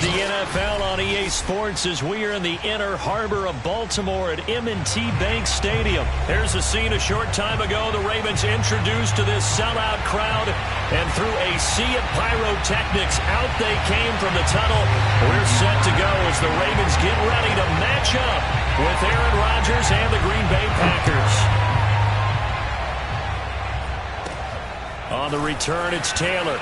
the NFL on EA Sports as we are in the inner harbor of Baltimore at M&T Bank Stadium. Here's a scene a short time ago. The Ravens introduced to this sellout crowd, and through a sea of pyrotechnics, out they came from the tunnel. We're set to go as the Ravens get ready to match up with Aaron Rodgers and the Green Bay Packers. On the return, it's Taylor.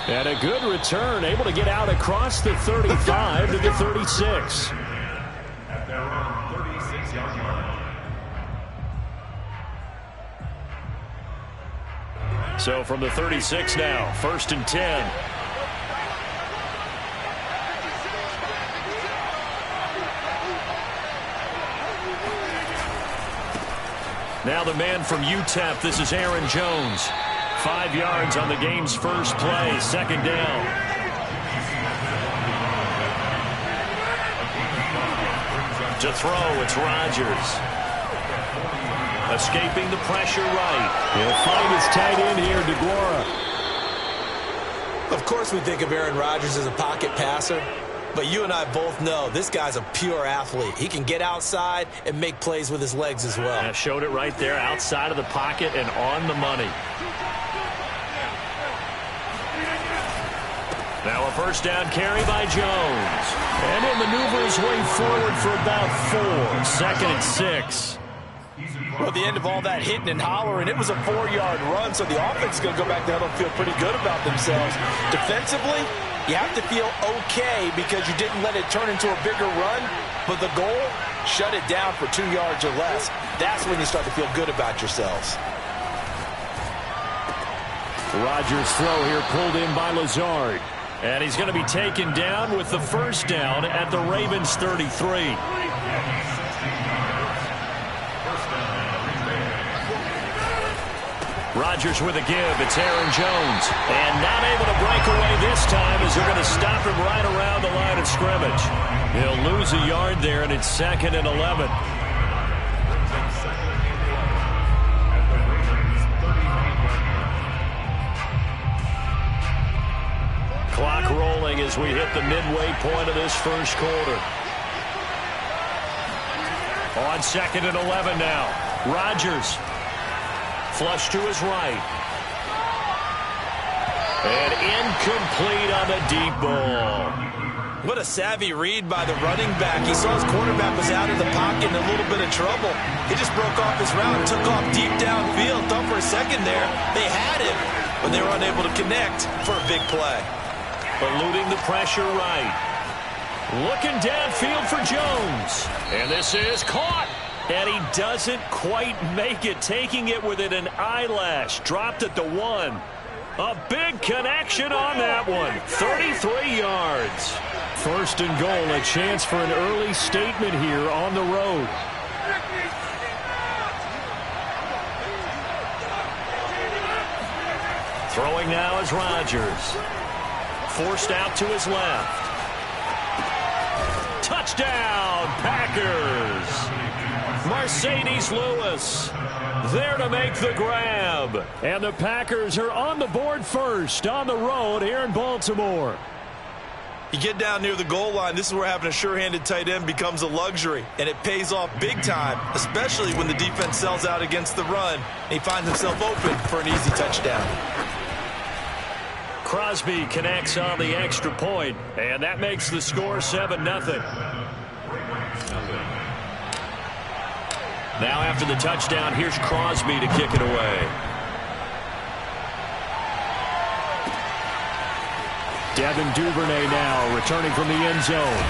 And a good return, able to get out across the 35 to the 36. So from the 36 now, 1st and 10. Now the man from UTEP, this is Aaron Jones. 5 yards on the game's first play, 2nd down. To throw, it's Rodgers. Escaping the pressure right. He'll find his tight end here, DeGuara. Of course we think of Aaron Rodgers as a pocket passer, but you and I both know this guy's a pure athlete. He can get outside and make plays with his legs as well. Yeah, showed it right there, outside of the pocket and on the money. Now a 1st down carry by Jones. And he'll maneuver his way forward for about 4. 2nd and 6. Well, at the end of all that hitting and hollering, it was a 4-yard run, so the offense is going to go back there and feel pretty good about themselves. Defensively, you have to feel okay because you didn't let it turn into a bigger run, but the goal, shut it down for 2 yards or less. That's when you start to feel good about yourselves. Rodgers' throw here pulled in by Lazard. And he's going to be taken down with the 1st down at the Ravens' 33. Rodgers with a give. It's Aaron Jones. And not able to break away this time as they're going to stop him right around the line of scrimmage. He'll lose a yard there, and it's 2nd and 11. Clock rolling as we hit the midway point of this first quarter. On 2nd and 11 now. Rodgers. Flush to his right. And incomplete on the deep ball. What a savvy read by the running back. He saw his quarterback was out of the pocket in a little bit of trouble. He just broke off his route and took off deep downfield. Thought for a second there they had him, but they were unable to connect for a big play. Eluding the pressure right. Looking downfield for Jones. And this is caught. And he doesn't quite make it. Taking it within an eyelash. Dropped at the 1. A big connection on that one. 33 yards. 1st and goal. A chance for an early statement here on the road. Throwing now is Rodgers. Forced out to his left. Touchdown, Packers. Mercedes Lewis there to make the grab. And the Packers are on the board first on the road here in Baltimore. You get down near the goal line, this is where having a sure-handed tight end becomes a luxury, and it pays off big time, especially when the defense sells out against the run, and he finds himself open for an easy touchdown. Crosby connects on the extra point, and that makes the score 7-0. Now after the touchdown, here's Crosby to kick it away. Devin Duvernay now returning from the end zone.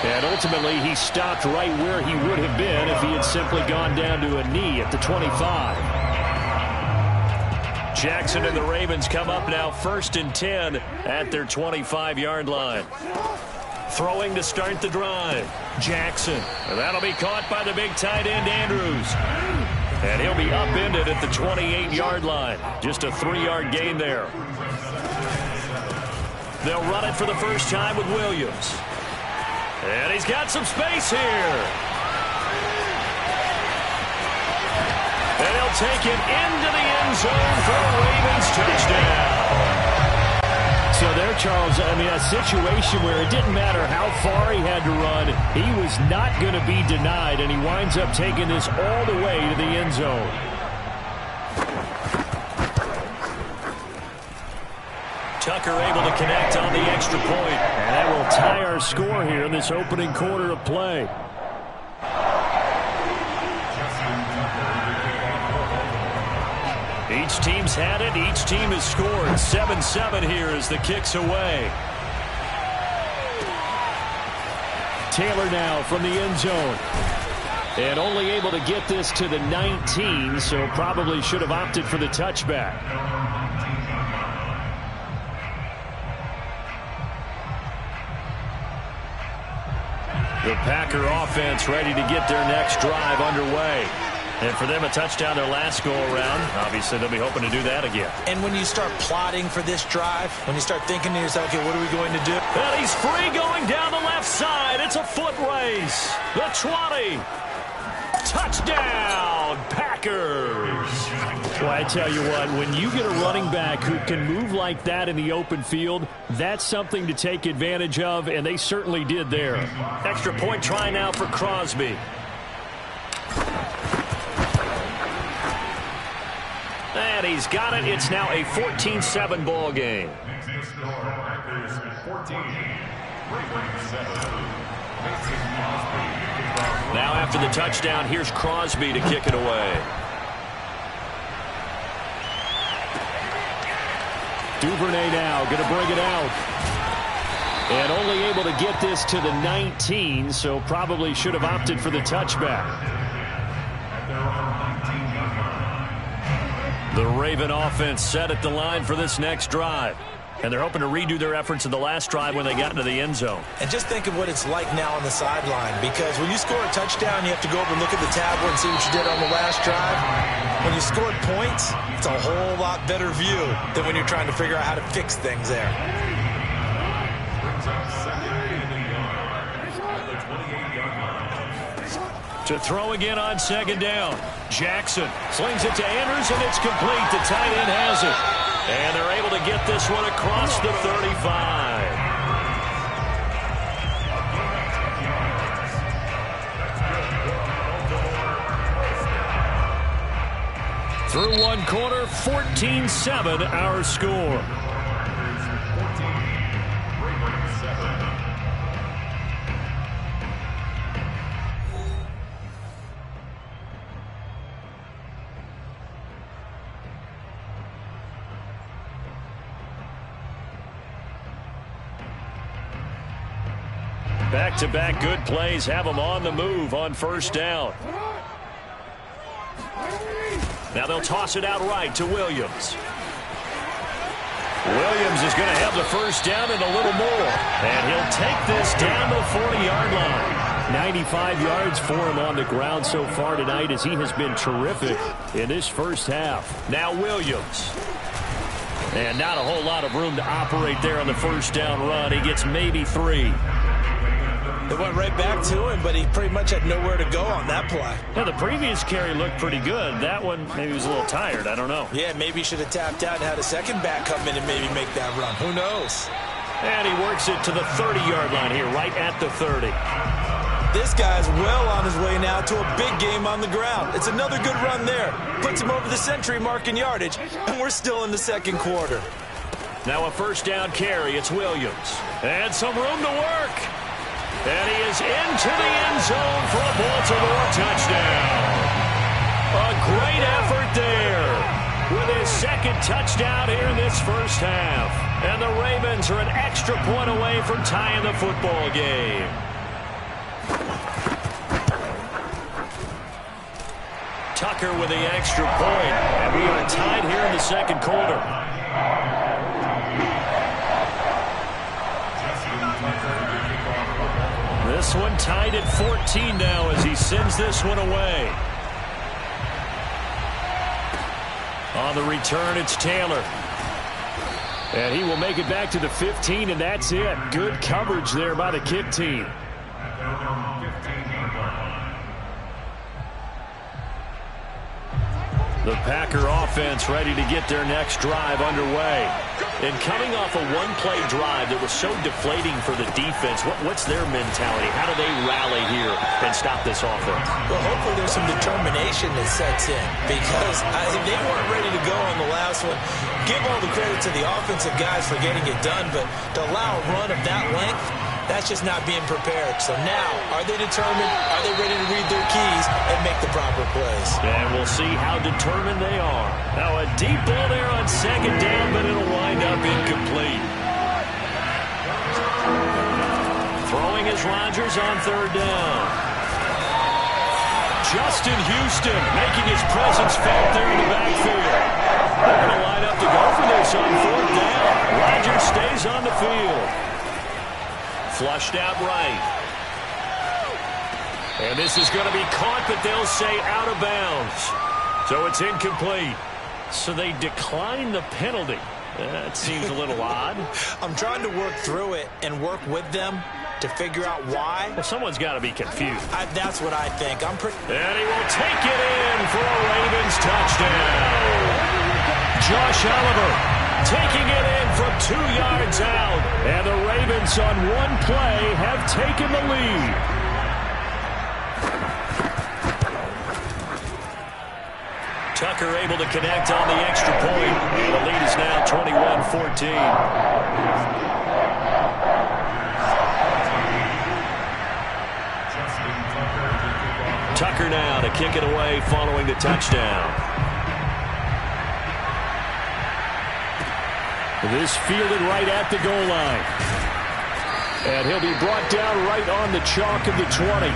And ultimately, he stopped right where he would have been if he had simply gone down to a knee at the 25. Jackson and the Ravens come up now 1st and 10 at their 25-yard line. Throwing to start the drive. Jackson. And that'll be caught by the big tight end, Andrews. And he'll be upended at the 28-yard line. Just a 3-yard gain there. They'll run it for the first time with Williams. And he's got some space here. And he'll take it into the end zone for a Ravens touchdown. So they're Charles, I mean, a situation where it didn't matter how far he had to run, he was not going to be denied, and he winds up taking this all the way to the end zone. Tucker able to connect on the extra point, and that will tie our score here in this opening quarter of play. Each team's had it. Each team has scored. 7-7 here as the kick's away. Taylor now from the end zone. And only able to get this to the 19, so probably should have opted for the touchback. The Packer offense ready to get their next drive underway. And for them, a touchdown their last go-around. Obviously, they'll be hoping to do that again. And when you start plotting for this drive, when you start thinking to yourself, okay, what are we going to do? And he's free going down the left side. It's a foot race. The 20. Touchdown, Packers. Well, I tell you what, when you get a running back who can move like that in the open field, that's something to take advantage of, and they certainly did there. Extra point try now for Crosby. And he's got it. It's now a 14-7 ball game. Now after the touchdown, here's Crosby to kick it away. Duvernay now going to bring it out. And only able to get this to the 19, so probably should have opted for the touchback. The Raven offense set at the line for this next drive. And they're hoping to redo their efforts in the last drive when they got into the end zone. And just think of what it's like now on the sideline, because when you score a touchdown, you have to go over and look at the tablet and see what you did on the last drive. When you scored points, it's a whole lot better view than when you're trying to figure out how to fix things there. To throw again on second down. Jackson slings it to Andrews, and it's complete. The tight end has it. And they're able to get this one across the 35. Through one quarter, 14-7 our score. Back-to-back good plays have them on the move on first down. Now they'll toss it out right to Williams. Williams is going to have the first down and a little more. And he'll take this down to the 40-yard line. 95 yards for him on the ground so far tonight as he has been terrific in this first half. Now Williams. And not a whole lot of room to operate there on the first down run. He gets maybe 3. They went right back to him, but he pretty much had nowhere to go on that play. Yeah, the previous carry looked pretty good. That one, maybe he was a little tired. I don't know. Yeah, maybe he should have tapped out and had a second back come in and maybe make that run. Who knows? And he works it to the 30-yard line here, right at the 30. This guy's well on his way now to a big game on the ground. It's another good run there. Puts him over the century mark in yardage, and we're still in the second quarter. Now a first down carry. It's Williams. And some room to work. And he is into the end zone for a Baltimore touchdown. A great effort there with his second touchdown here in this first half. And the Ravens are an extra point away from tying the football game. Tucker with the extra point. And we are tied here in the second quarter. This one tied at 14 now as he sends this one away. On the return, it's Taylor. And he will make it back to the 15, and that's it. Good coverage there by the kick team. The Packer offense ready to get their next drive underway. And coming off a one-play drive that was so deflating for the defense, what's their mentality? How do they rally here and stop this offense? Well, hopefully there's some determination that sets in, because they weren't ready to go on the last one. Give all the credit to the offensive guys for getting it done, but to allow a run of that length, that's just not being prepared. So now, are they determined? Are they ready to read their keys and make the proper plays? And we'll see how determined they are. Now a deep ball there on second down, but it'll wind up incomplete. Throwing is Rodgers on third down. Justin Houston making his presence felt there in the backfield. They're going to line up to go for this on fourth down. Rodgers stays on the field. Flushed out right. And this is going to be caught, but they'll say out of bounds. So it's incomplete. So they decline the penalty. That seems a little odd. I'm trying to work through it and work with them to figure out why. Well, someone's got to be confused. That's what I think. And he will take it in for a Ravens touchdown. Josh Oliver taking it in from 2 yards out. And the Ravens on one play have taken the lead. Tucker able to connect on the extra point. And the lead is now 21-14. Tucker now to kick it away following the touchdown. This fielded right at the goal line. And he'll be brought down right on the chalk of the 20.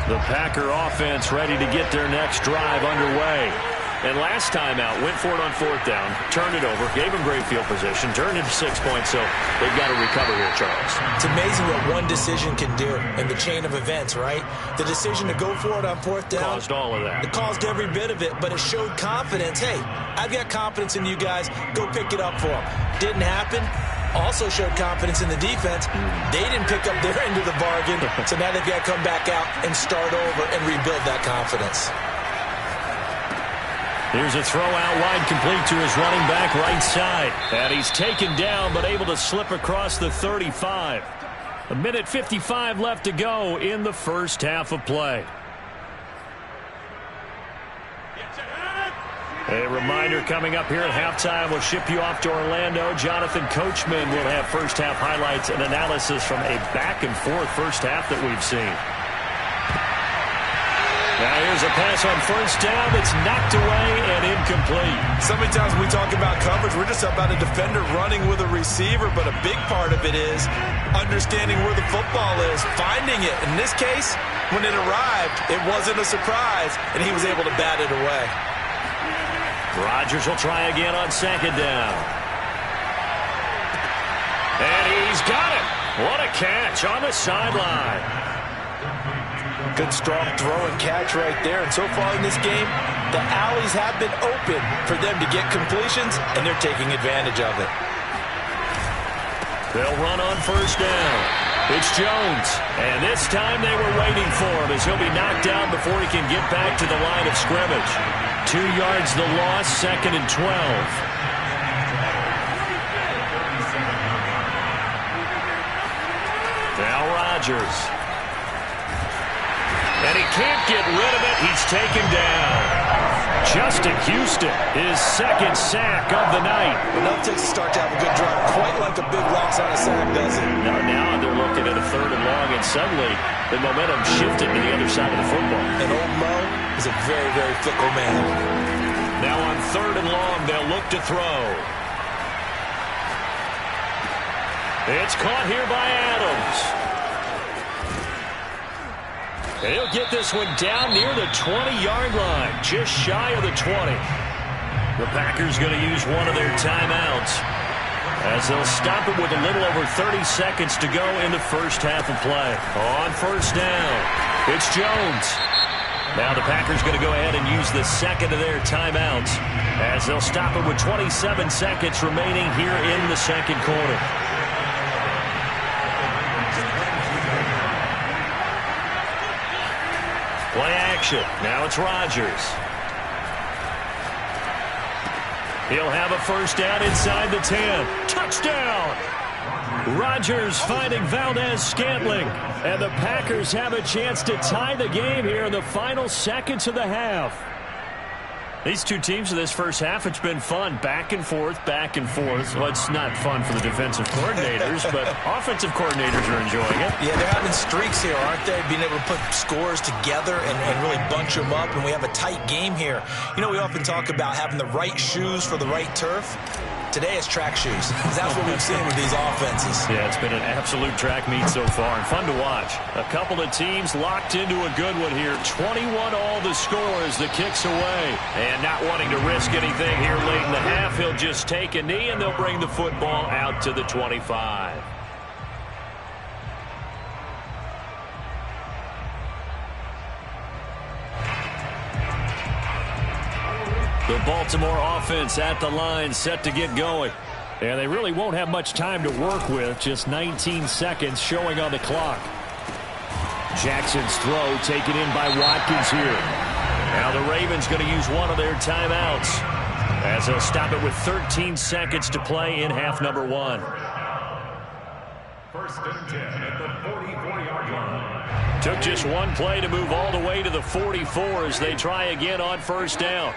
The Packer offense ready to get their next drive underway. And last time out, went for it on fourth down, turned it over, gave them great field position, turned into 6 points, so they've got to recover here, Charles. It's amazing what one decision can do in the chain of events, right? The decision to go for it on fourth down. Caused all of that. It caused every bit of it, but it showed confidence. Hey, I've got confidence in you guys. Go pick it up for them. Didn't happen. Also showed confidence in the defense. They didn't pick up their end of the bargain, so now they've got to come back out and start over and rebuild that confidence. Here's a throw out wide, complete to his running back right side. And he's taken down but able to slip across the 35. 1:55 left to go in the first half of play. A reminder coming up here at halftime. We'll ship you off to Orlando. Jonathan Coachman will have first half highlights and analysis from a back and forth first half that we've seen. Now here's a pass on first down that's knocked away and incomplete. So many times when we talk about coverage, we're just about a defender running with a receiver, but a big part of it is understanding where the football is, finding it. In this case, when it arrived, it wasn't a surprise, and he was able to bat it away. Rodgers will try again on second down. And he's got it. What a catch on the sideline. Good, strong throw and catch right there. And so far in this game, the alleys have been open for them to get completions, and they're taking advantage of it. They'll run on first down. It's Jones. And this time they were waiting for him as he'll be knocked down before he can get back to the line of scrimmage. 2 yards the loss, 2nd and 12. Now Rodgers. And he can't get rid of it. He's taken down. Justin Houston, his second sack of the night. Enough to start to have a good drive. Quite like a big loss on a sack, does it? Now they're looking at a 3rd and long, and suddenly the momentum shifted to the other side of the football. And old Mo is a very, very fickle man. Now on 3rd and long, they'll look to throw. It's caught here by Adams. He'll get this one down near the 20-yard line, just shy of the 20. The Packers going to use one of their timeouts as they'll stop it with a little over 30 seconds to go in the first half of play. On first down, it's Jones. Now the Packers going to go ahead and use the second of their timeouts as they'll stop it with 27 seconds remaining here in the second quarter. Play action. Now it's Rodgers. He'll have a first down inside the 10. Touchdown! Rodgers finding Valdez-Scantling. And the Packers have a chance to tie the game here in the final seconds of the half. These two teams in this first half, it's been fun. Back and forth, back and forth. Well, it's not fun for the defensive coordinators, but offensive coordinators are enjoying it. Yeah, they're having streaks here, aren't they? Being able to put scores together and really bunch them up, and we have a tight game here. You know, we often talk about having the right shoes for the right turf. Today it's track shoes. That's what we've seen with these offenses. Yeah, it's been an absolute track meet so far and fun to watch. A couple of teams locked into a good one here. 21 all the score as the kick's away. And not wanting to risk anything here late in the half, he'll just take a knee and they'll bring the football out to the 25. The Baltimore offense at the line, set to get going. And they really won't have much time to work with. Just 19 seconds showing on the clock. Jackson's throw taken in by Watkins here. Now the Ravens going to use one of their timeouts, as they'll stop it with 13 seconds to play in half number 1. First and 10 at the 44-yard line. Took just one play to move all the way to the 44 as they try again on first down.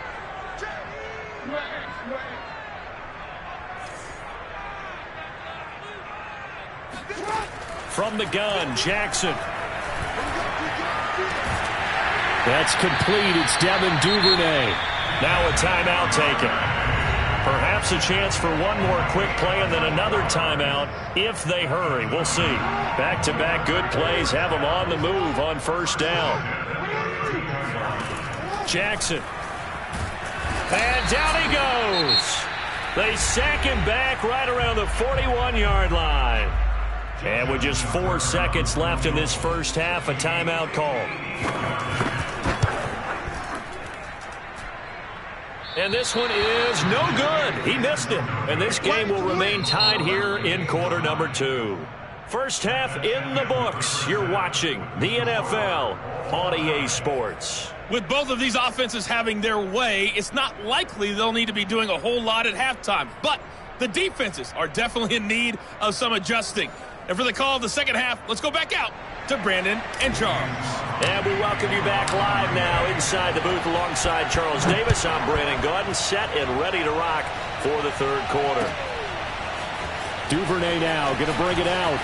From the gun, Jackson. That's complete. It's Devin Duvernay. Now a timeout taken. Perhaps a chance for one more quick play and then another timeout if they hurry. We'll see. Back-to-back good plays have them on the move on first down. Jackson. And down he goes. They sack him back right around the 41-yard line. And with just 4 seconds left in this first half, a timeout call. And this one is no good. He missed it. And this game will remain tied here in quarter number 2. First half in the books. You're watching the NFL on EA Sports. With both of these offenses having their way, it's not likely they'll need to be doing a whole lot at halftime. But the defenses are definitely in need of some adjusting. And for the call of the second half, let's go back out to Brandon and Charles. And we welcome you back live now inside the booth alongside Charles Davis. I'm Brandon Gaudin, set and ready to rock for the third quarter. Duvernay now going to bring it out.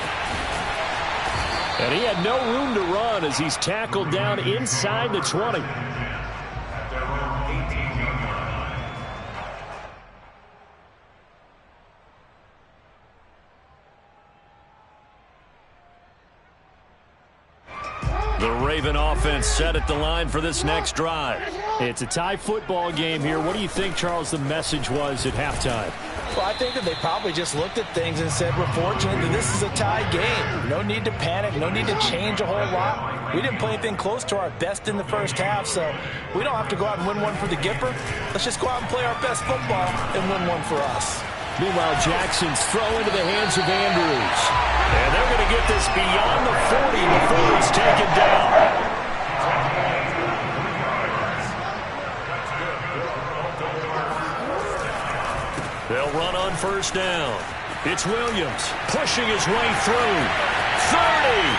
And he had no room to run as he's tackled down inside the 20. The Raven offense set at the line for this next drive. It's a tie football game here. What do you think, Charles, the message was at halftime? Well, I think that they probably just looked at things and said, we're fortunate that this is a tie game. No need to panic. No need to change a whole lot. We didn't play anything close to our best in the first half, so we don't have to go out and win one for the Gipper. Let's just go out and play our best football and win one for us. Meanwhile, Jackson's throw into the hands of Andrews. And they're going to get this beyond the 40 before he's taken down. They'll run on first down. It's Williams pushing his way through. 30,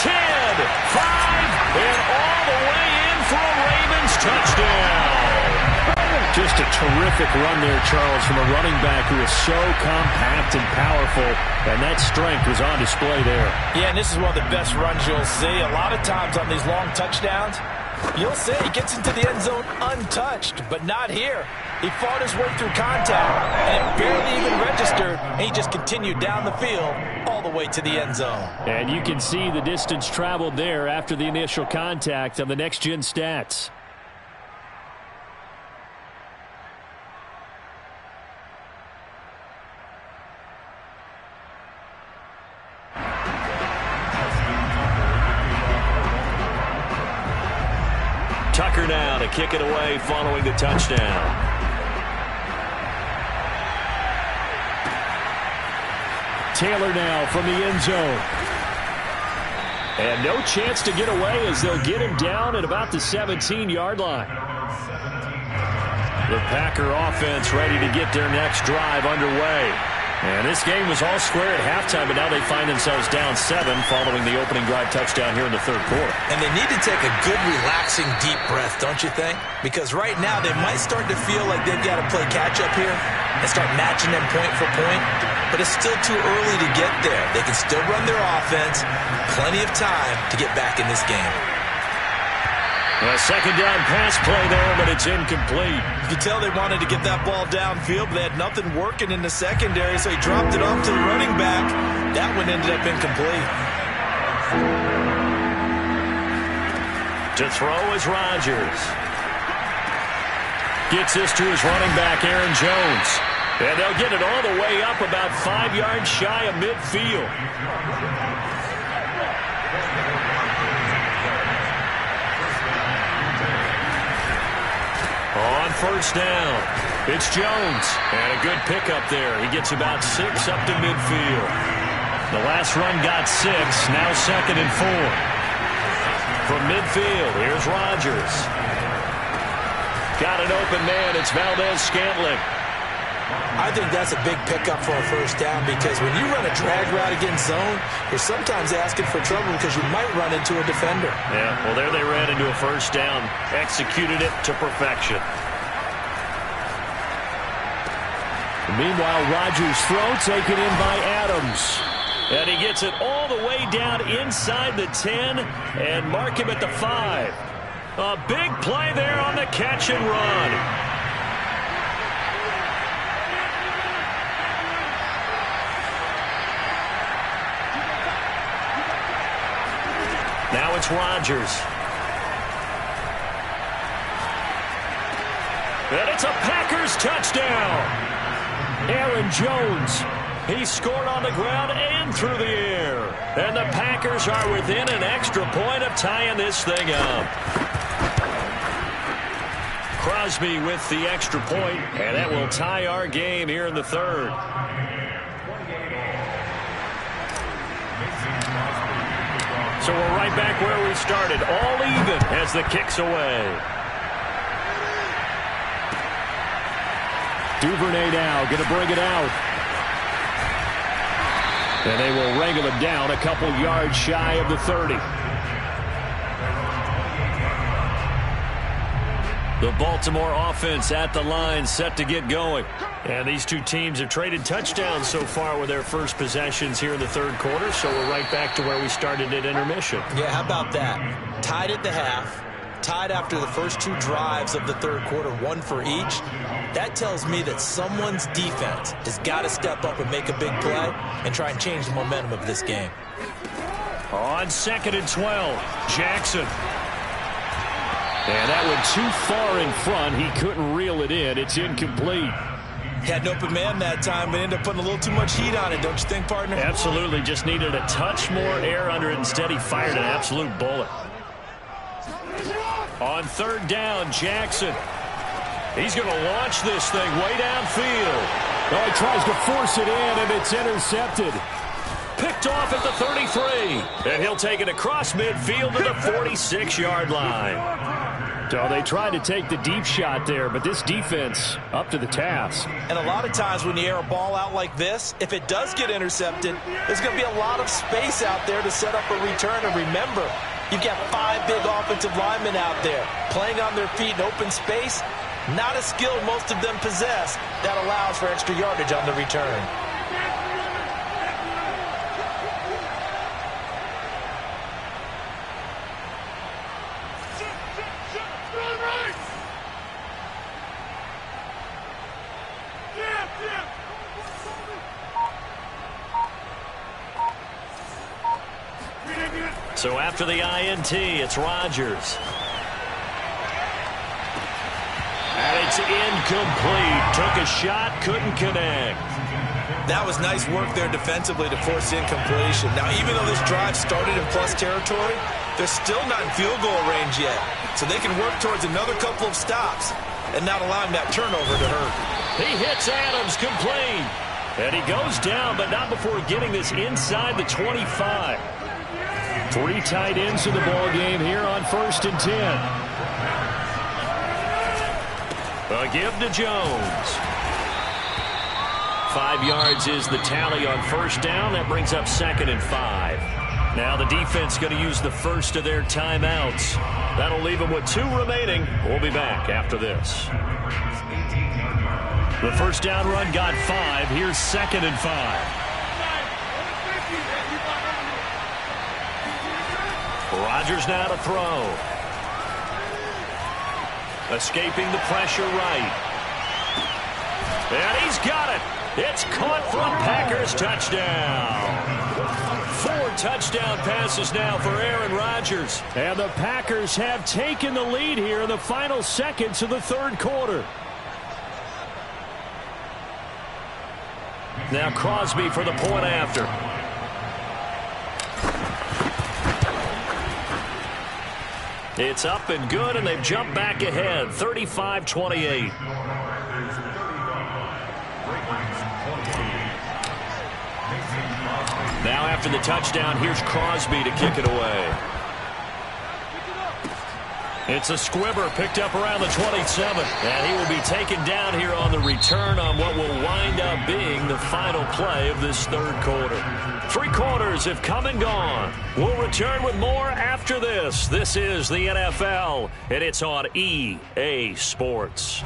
10, 5, and all the way in for a Ravens touchdown. Just a terrific run there, Charles, from a running back who is so compact and powerful, and that strength was on display there. Yeah, and this is one of the best runs you'll see. A lot of times on these long touchdowns, you'll see he gets into the end zone untouched, but not here. He fought his way through contact, and it barely even registered, and he just continued down the field all the way to the end zone. And you can see the distance traveled there after the initial contact on the next-gen stats. Tucker now to kick it away following the touchdown. Taylor now from the end zone. And no chance to get away as they'll get him down at about the 17-yard line. The Packer offense ready to get their next drive underway. And this game was all square at halftime, but now they find themselves down 7 following the opening drive touchdown here in the third quarter. And they need to take a good, relaxing, deep breath, don't you think? Because right now they might start to feel like they've got to play catch-up here and start matching them point for point. But it's still too early to get there. They can still run their offense. Plenty of time to get back in this game. A second down pass play there, but it's incomplete. You can tell they wanted to get that ball downfield, but they had nothing working in the secondary, so he dropped it off to the running back. That one ended up incomplete. To throw is Rodgers. Gets this to his running back, Aaron Jones. And they'll get it all the way up about 5 yards shy of midfield. On first down, it's Jones. And a good pickup there. He gets about 6 up to midfield. The last run got 6, now 2nd and 4. From midfield, here's Rodgers. Got an open man, it's Valdez-Scantling. I think that's a big pickup for a first down because when you run a drag route against zone, you're sometimes asking for trouble because you might run into a defender. Yeah, well, there they ran into a first down. Executed it to perfection. Meanwhile, Rodgers' throw taken in by Adams. And he gets it all the way down inside the 10 and mark him at the 5. A big play there on the catch and run. Now it's Rodgers. And it's a Packers touchdown. Aaron Jones. He scored on the ground and through the air. And the Packers are within an extra point of tying this thing up. Crosby with the extra point, and that will tie our game here in the third. So we're right back where we started, all even as the kick's away. Duvernay now going to bring it out. And they will wrangle him down a couple yards shy of the 30. The Baltimore offense at the line set to get going. And these two teams have traded touchdowns so far with their first possessions here in the third quarter, so we're right back to where we started at intermission. Yeah, how about that? Tied at the half, tied after the first 2 drives of the third quarter, 1 for each. That tells me that someone's defense has got to step up and make a big play and try and change the momentum of this game. On 2nd and 12, Jackson. And that went too far in front. He couldn't reel it in. It's incomplete. Had an open man that time, but ended up putting a little too much heat on it, don't you think, partner? Absolutely. Just needed a touch more air under it. Instead, he fired an absolute bullet. On 3rd down, Jackson. He's going to launch this thing way downfield. Oh, he tries to force it in, and it's intercepted. Picked off at the 33. And he'll take it across midfield to the 46-yard line. So they tried to take the deep shot there, but this defense up to the task. And a lot of times when you air a ball out like this, if it does get intercepted, there's going to be a lot of space out there to set up a return. And remember, you've got 5 big offensive linemen out there playing on their feet in open space. Not a skill most of them possess that allows for extra yardage on the return. So after the INT, it's Rodgers. And it's incomplete. Took a shot, couldn't connect. That was nice work there defensively to force incompletion. Now, even though this drive started in plus territory, they're still not in field goal range yet. So they can work towards another couple of stops and not allowing that turnover to hurt. He hits Adams complete. And he goes down, but not before getting this inside the 25. 3 tight ends in the ball game here on 1st and 10. A give to Jones. 5 yards is the tally on 1st down. That brings up 2nd and 5. Now the defense going to use the first of their timeouts. That'll leave them with 2 remaining. We'll be back after this. The 1st down run got 5. Here's 2nd and 5. Rodgers now to throw. Escaping the pressure right. And he's got it. It's caught for a Packers touchdown. 4 touchdown passes now for Aaron Rodgers. And the Packers have taken the lead here in the final seconds of the 3rd quarter. Now Crosby for the point after. It's up and good, and they've jumped back ahead, 35-28. Now after the touchdown, here's Crosby to kick it away. It's a squibber picked up around the 27. And he will be taken down here on the return on what will wind up being the final play of this 3rd quarter. 3 quarters have come and gone. We'll return with more after this. This is the NFL, and it's on EA Sports.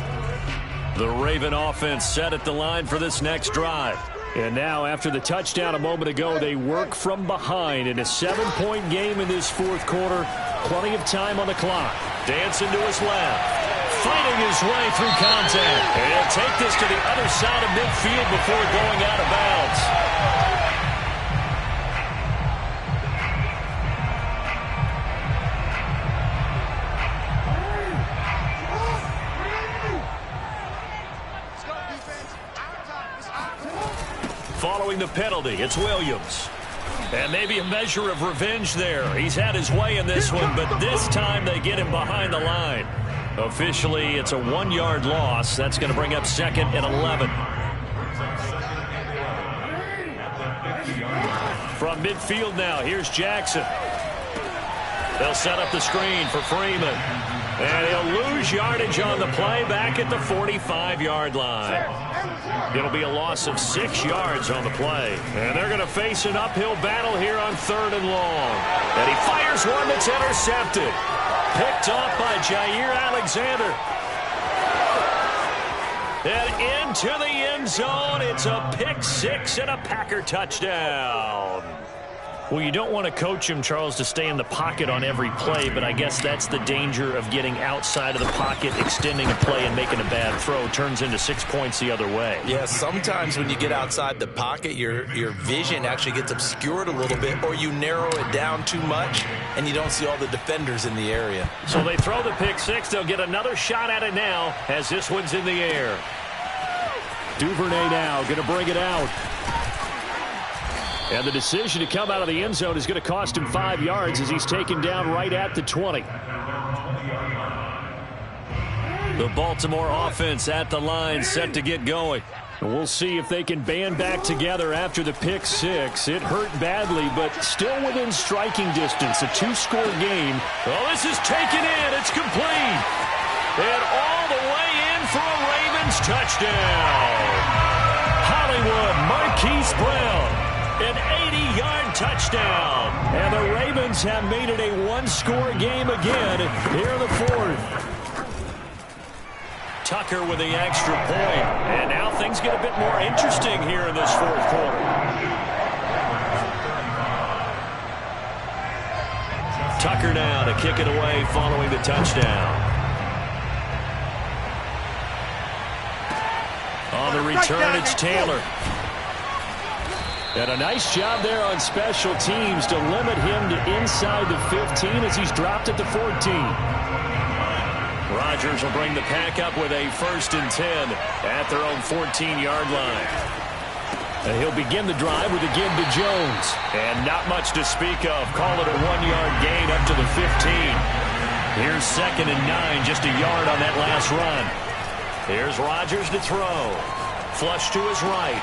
The Raven offense set at the line for this next drive. And now, after the touchdown a moment ago, they work from behind in a 7-point game in this 4th quarter. Plenty of time on the clock. Dancing to his left. Fighting his way through contact. And he'll take this to the other side of midfield before going out of bounds. Following the penalty, it's Williams. And maybe a measure of revenge there. He's had his way in this one, but this time they get him behind the line. Officially, it's a 1-yard loss. That's going to bring up 2nd and 11. From midfield now, here's Jackson. They'll set up the screen for Freeman. And he'll lose yardage on the play back at the 45-yard line. It'll be a loss of 6 yards on the play. And they're going to face an uphill battle here on 3rd and long. And he fires one that's intercepted. Picked off by Jair Alexander. And into the end zone. It's a pick 6 and a Packer touchdown. Well, you don't want to coach him, Charles, to stay in the pocket on every play, but I guess that's the danger of getting outside of the pocket, extending a play, and making a bad throw. Turns into 6 points the other way. Yeah, sometimes when you get outside the pocket, your vision actually gets obscured a little bit, or you narrow it down too much, and you don't see all the defenders in the area. So they throw the pick 6. They'll get another shot at it now as this one's in the air. Duvernay now going to bring it out. And the decision to come out of the end zone is going to cost him 5 yards as he's taken down right at the 20. The Baltimore offense at the line set to get going. And we'll see if they can band back together after the pick 6. It hurt badly, but still within striking distance. A 2-score game. Well, this is taken in. It's complete. And all the way in for a Ravens touchdown. Hollywood Marquise Brown. An 80-yard touchdown. And the Ravens have made it a 1-score game again here in the 4th. Tucker with the extra point. And now things get a bit more interesting here in this 4th quarter. Tucker now to kick it away following the touchdown. On the return, it's Taylor. And a nice job there on special teams to limit him to inside the 15 as he's dropped at the 14. Rodgers will bring the pack up with a 1st and 10 at their own 14-yard line. And he'll begin the drive with a give to Jones. And not much to speak of. Call it a 1-yard gain up to the 15. Here's 2nd and 9, just a yard on that last run. Here's Rodgers to throw. Flush to his right.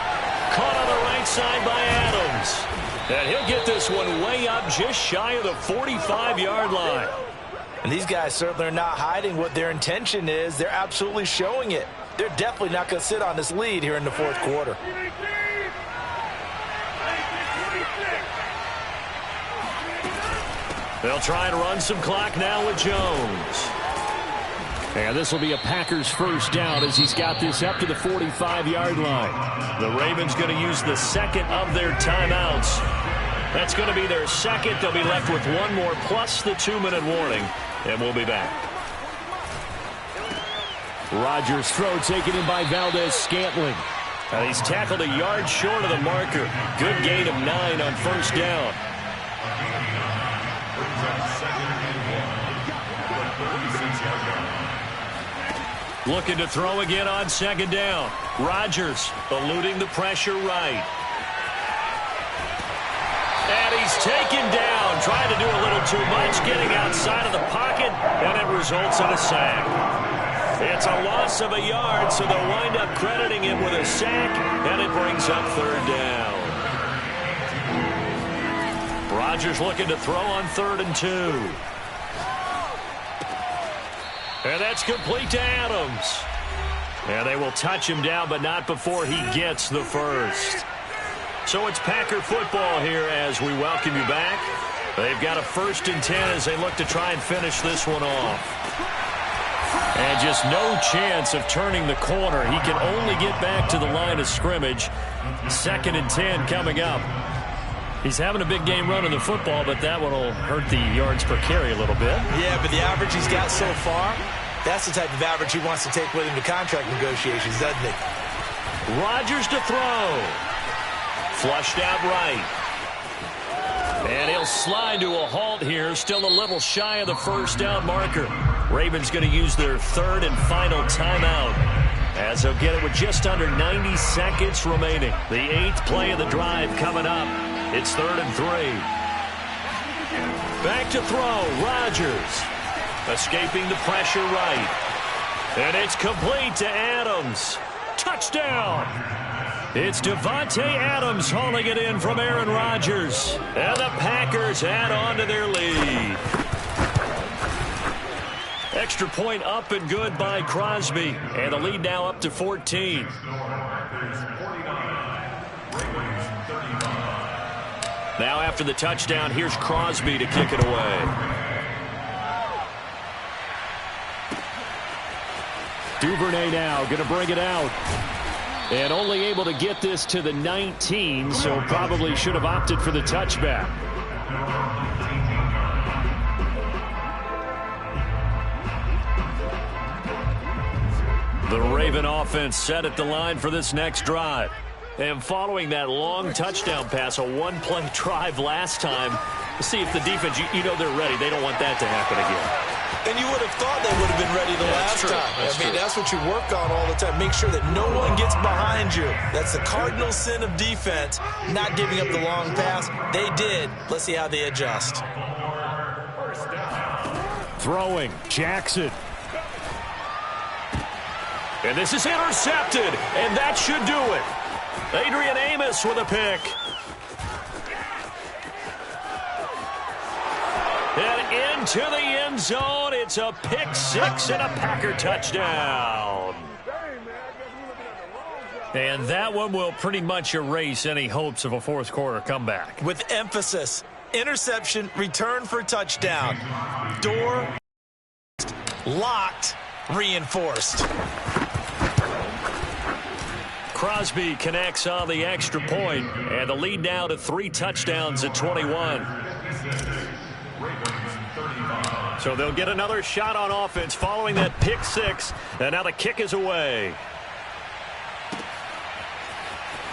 Caught on the right side by Adams. And he'll get this one way up just shy of the 45-yard line. And these guys certainly are not hiding what their intention is. They're absolutely showing it. They're definitely not going to sit on this lead here in the fourth quarter. They'll try and run some clock now with Jones. And this will be a Packers first down as he's got this up to the 45-yard line. The Ravens going to use the second of their timeouts. That's going to be their second. They'll be left with one more plus the 2-minute warning. And we'll be back. Rodgers' throw taken in by Valdez-Scantling. He's tackled a yard short of the marker. Good gain of 9 on first down. Looking to throw again on second down. Rodgers eluding the pressure right. And he's taken down, trying to do a little too much, getting outside of the pocket, and it results in a sack. It's a loss of a yard, so they'll wind up crediting him with a sack, and it brings up third down. Rodgers looking to throw on 3rd and 2. And that's complete to Adams. And they will touch him down, but not before he gets the first. So it's Packer football here as we welcome you back. They've got a 1st and 10 as they look to try and finish this one off. And just no chance of turning the corner. He can only get back to the line of scrimmage. 2nd and 10 coming up. He's having a big game running the football, but that one will hurt the yards per carry a little bit. Yeah, but the average he's got so far, that's the type of average he wants to take with him to contract negotiations, doesn't he? Rodgers to throw. Flushed out right. And he'll slide to a halt here, still a little shy of the first down marker. Ravens going to use their 3rd and final timeout, as they'll get it with just under 90 seconds remaining. The 8th play of the drive coming up. It's 3rd and 3. Back to throw. Rodgers escaping the pressure right. And it's complete to Adams. Touchdown. It's Davante Adams hauling it in from Aaron Rodgers. And the Packers add on to their lead. Extra point up and good by Crosby. And the lead now up to 14. Now after the touchdown, here's Crosby to kick it away. Duvernay now going to bring it out. And only able to get this to the 19, so probably should have opted for the touchback. The Raven offense set at the line for this next drive. And following that long touchdown pass, a one-play drive last time, see if the defense, you know they're ready. They don't want that to happen again. And you would have thought they would have been ready the last time. That's what you work on all the time. Make sure that no one gets behind you. That's the cardinal sin of defense, not giving up the long pass. They did. Let's see how they adjust. Throwing, Jackson. And this is intercepted, and that should do it. Adrian Amos with a pick. And into the end zone. It's a pick 6 and a Packer touchdown. And that one will pretty much erase any hopes of a fourth quarter comeback. With emphasis, interception, return for touchdown. Door locked, reinforced. Crosby connects on the extra point, and the lead now to 3 touchdowns at 21. So they'll get another shot on offense following that pick 6, and now the kick is away.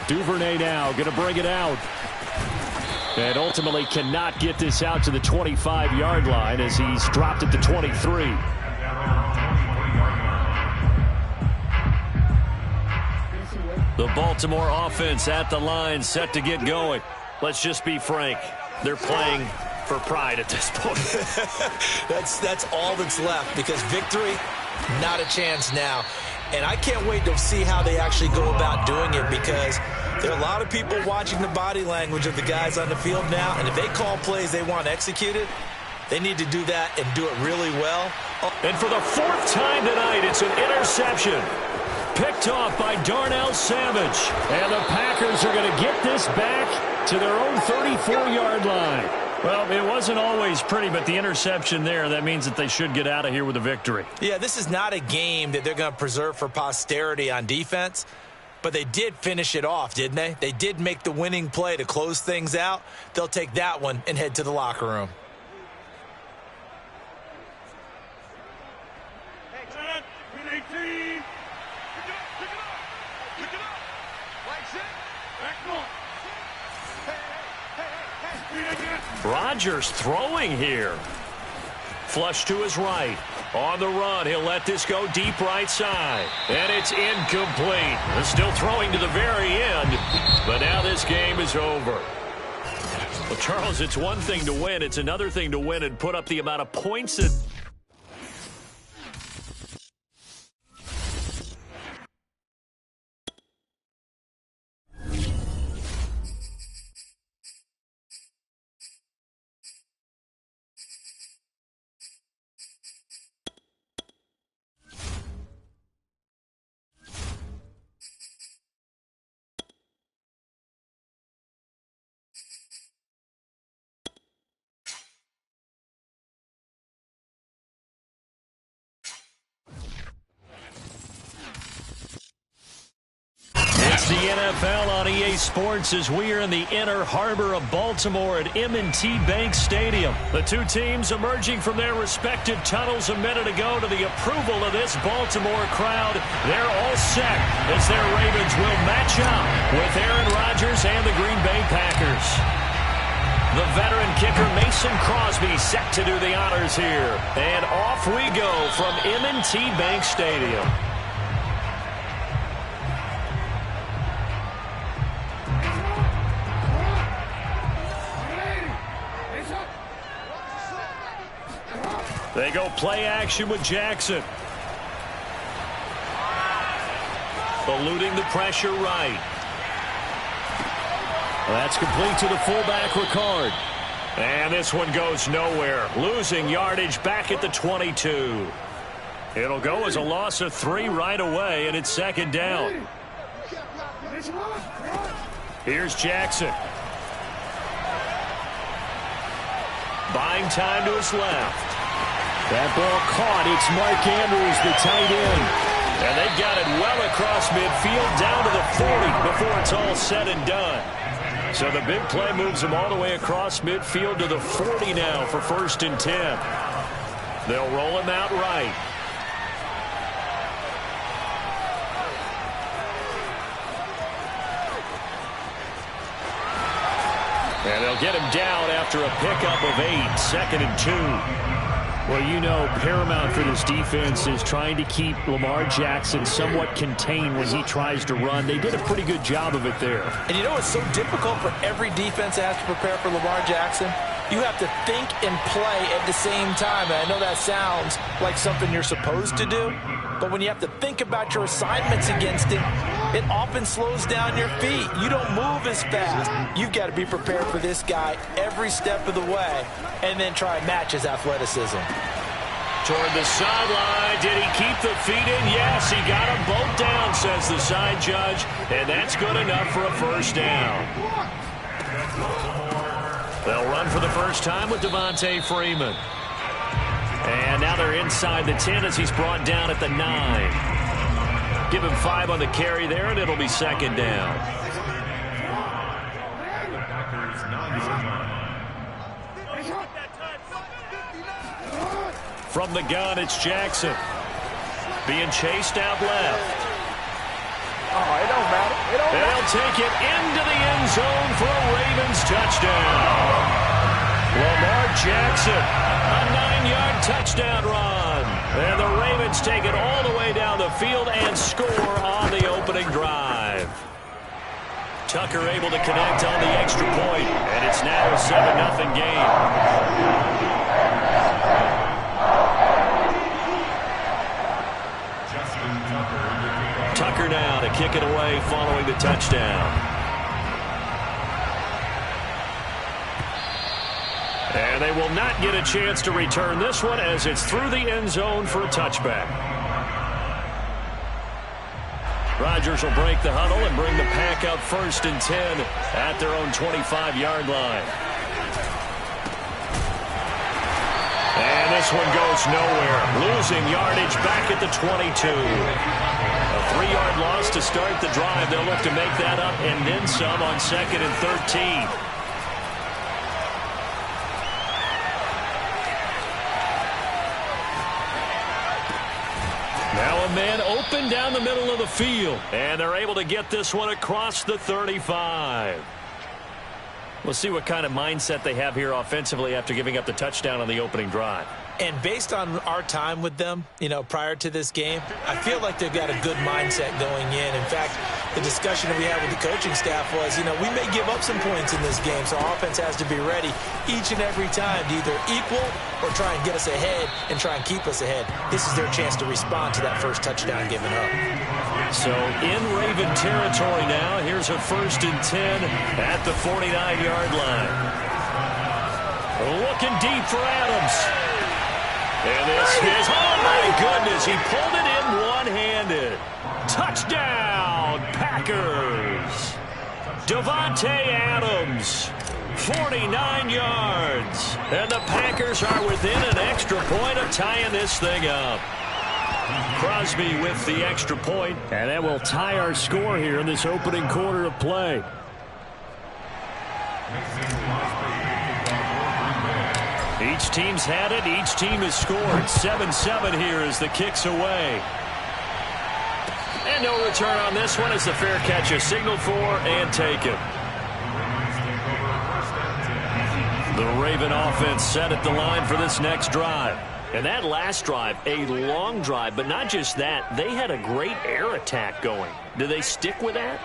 Duvernay now going to bring it out. And ultimately cannot get this out to the 25-yard line as he's dropped it to 23. The Baltimore offense at the line, set to get going. Let's just be frank. They're playing for pride at this point. That's all that's left, because victory, not a chance now. And I can't wait to see how they actually go about doing it, because There are a lot of people watching the body language of the guys on the field now, and if they call plays they want executed, they need to do that and do it really well. And for the fourth time tonight, it's an interception. Picked off by Darnell Savage. And the Packers are going to get this back to their own 34-yard line. Well, it wasn't always pretty, but the interception there, that means that they should get out of here with a victory. Yeah, this is not a game that they're going to preserve for posterity on defense, but they did finish it off, didn't they? They did make the winning play to close things out. They'll take that one and head to the locker room. Rodgers throwing here. Flush to his right. On the run, he'll let this go deep right side. And it's incomplete. They're still throwing to the very end, but now this game is over. Well, Charles, it's one thing to win. It's another thing to win and put up the amount of points that... It's the NFL on EA Sports as we are in the inner harbor of Baltimore at M&T Bank Stadium. The two teams emerging from their respective tunnels a minute ago to the approval of this Baltimore crowd. They're all set as their Ravens will match up with Aaron Rodgers and the Green Bay Packers. The veteran kicker Mason Crosby set to do the honors here. And off we go from M&T Bank Stadium. They go play action with Jackson. Eluding the pressure right. That's complete to the fullback, Ricard. And this one goes nowhere. Losing yardage back at the 22. It'll go as a loss of 3 right away, and it's second down. Here's Jackson. Buying time to his left. That ball caught. It's Mark Andrews, the tight end. And they got it well across midfield down to the 40 before it's all said and done. So the big play moves them all the way across midfield to the 40 now for 1st and 10. They'll roll him out right. And they'll get him down after a pickup of 8, 2nd and 2. Well, you know, paramount for this defense is trying to keep Lamar Jackson somewhat contained when he tries to run. They did a pretty good job of it there. And you know it's so difficult for every defense that has to prepare for Lamar Jackson? You have to think and play at the same time. And I know that sounds like something you're supposed to do, but when you have to think about your assignments against him, it often slows down your feet. You don't move as fast. You've got to be prepared for this guy every step of the way and then try and match his athleticism. Toward the sideline. Did he keep the feet in? Yes, he got them both down, says the side judge, and that's good enough for a first down. They'll run for the first time with Devontae Freeman. And now they're inside the 10 as he's brought down at the 9. Give him 5 on the carry there, and it'll be second down. From the gun, it's Jackson. Being chased out left. Oh, it don't matter. It don't matter. They'll take it into the end zone for a Ravens touchdown. Lamar Jackson, a 9-yard touchdown run. And the Ravens take it all the way down the field and score on the opening drive. Tucker able to connect on the extra point, and it's now a 7-0 game. Tucker now to kick it away following the touchdown. And they will not get a chance to return this one as it's through the end zone for a touchback. Rodgers will break the huddle and bring the pack out 1st and 10 at their own 25-yard line. And this one goes nowhere. Losing yardage back at the 22. A 3-yard loss to start the drive. They'll look to make that up and then some on 2nd and 13. Now a man open down the middle of the field. And they're able to get this one across the 35. We'll see what kind of mindset they have here offensively after giving up the touchdown on the opening drive. And based on our time with them, prior to this game, I feel like they've got a good mindset going in. In fact, the discussion that we had with the coaching staff was, we may give up some points in this game, so our offense has to be ready each and every time to either equal or try and get us ahead and try and keep us ahead. This is their chance to respond to that first touchdown given up. So in Raven territory now, here's a 1st and 10 at the 49-yard line. Looking deep for Adams. And this is, oh my goodness, he pulled it in one-handed. Touchdown, Packers. Davante Adams, 49 yards. And the Packers are within an extra point of tying this thing up. Crosby with the extra point, and that will tie our score here in this opening quarter of play. Each team's had it. Each team has scored. 7-7 here as the kick's away. And no return on this one as the fair catch is signaled for and taken. The Raven offense set at the line for this next drive. And that last drive, a long drive, but not just that. They had a great air attack going. Do they stick with that?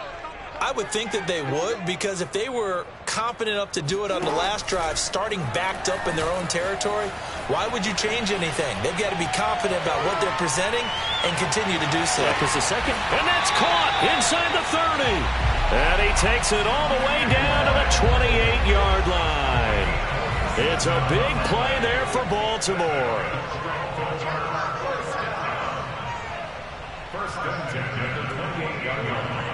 I would think that they would, because if they were confident enough to do it on the last drive, starting backed up in their own territory, why would you change anything? They've got to be confident about what they're presenting and continue to do so. Because the second, and that's caught inside the 30. And he takes it all the way down to the 28-yard line. It's a big play there for Baltimore. First and 10 at the 28-yard line.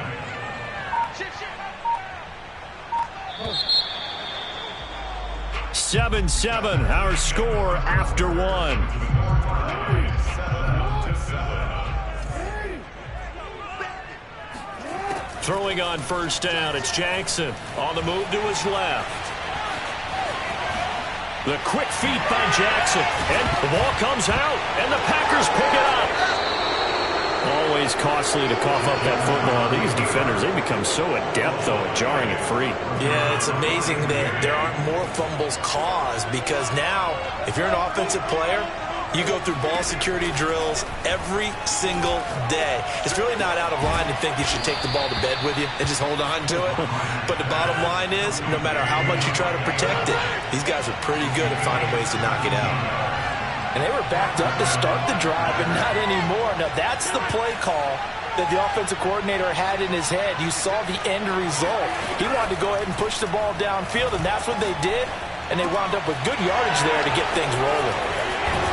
7-7, our score after one. Throwing on 1st down, it's Jackson on the move to his left. The quick feet by Jackson, and the ball comes out, and the Packers pick it up. Always costly to cough up that football. These defenders, they become so adept, though, at jarring it free. Yeah, it's amazing that there aren't more fumbles caused, because now, if you're an offensive player, you go through ball security drills every single day. It's really not out of line to think you should take the ball to bed with you and just hold on to it. But the bottom line is, no matter how much you try to protect it, these guys are pretty good at finding ways to knock it out. And they were backed up to start the drive, and not anymore. Now, that's the play call that the offensive coordinator had in his head. You saw the end result. He wanted to go ahead and push the ball downfield, and that's what they did. And they wound up with good yardage there to get things rolling.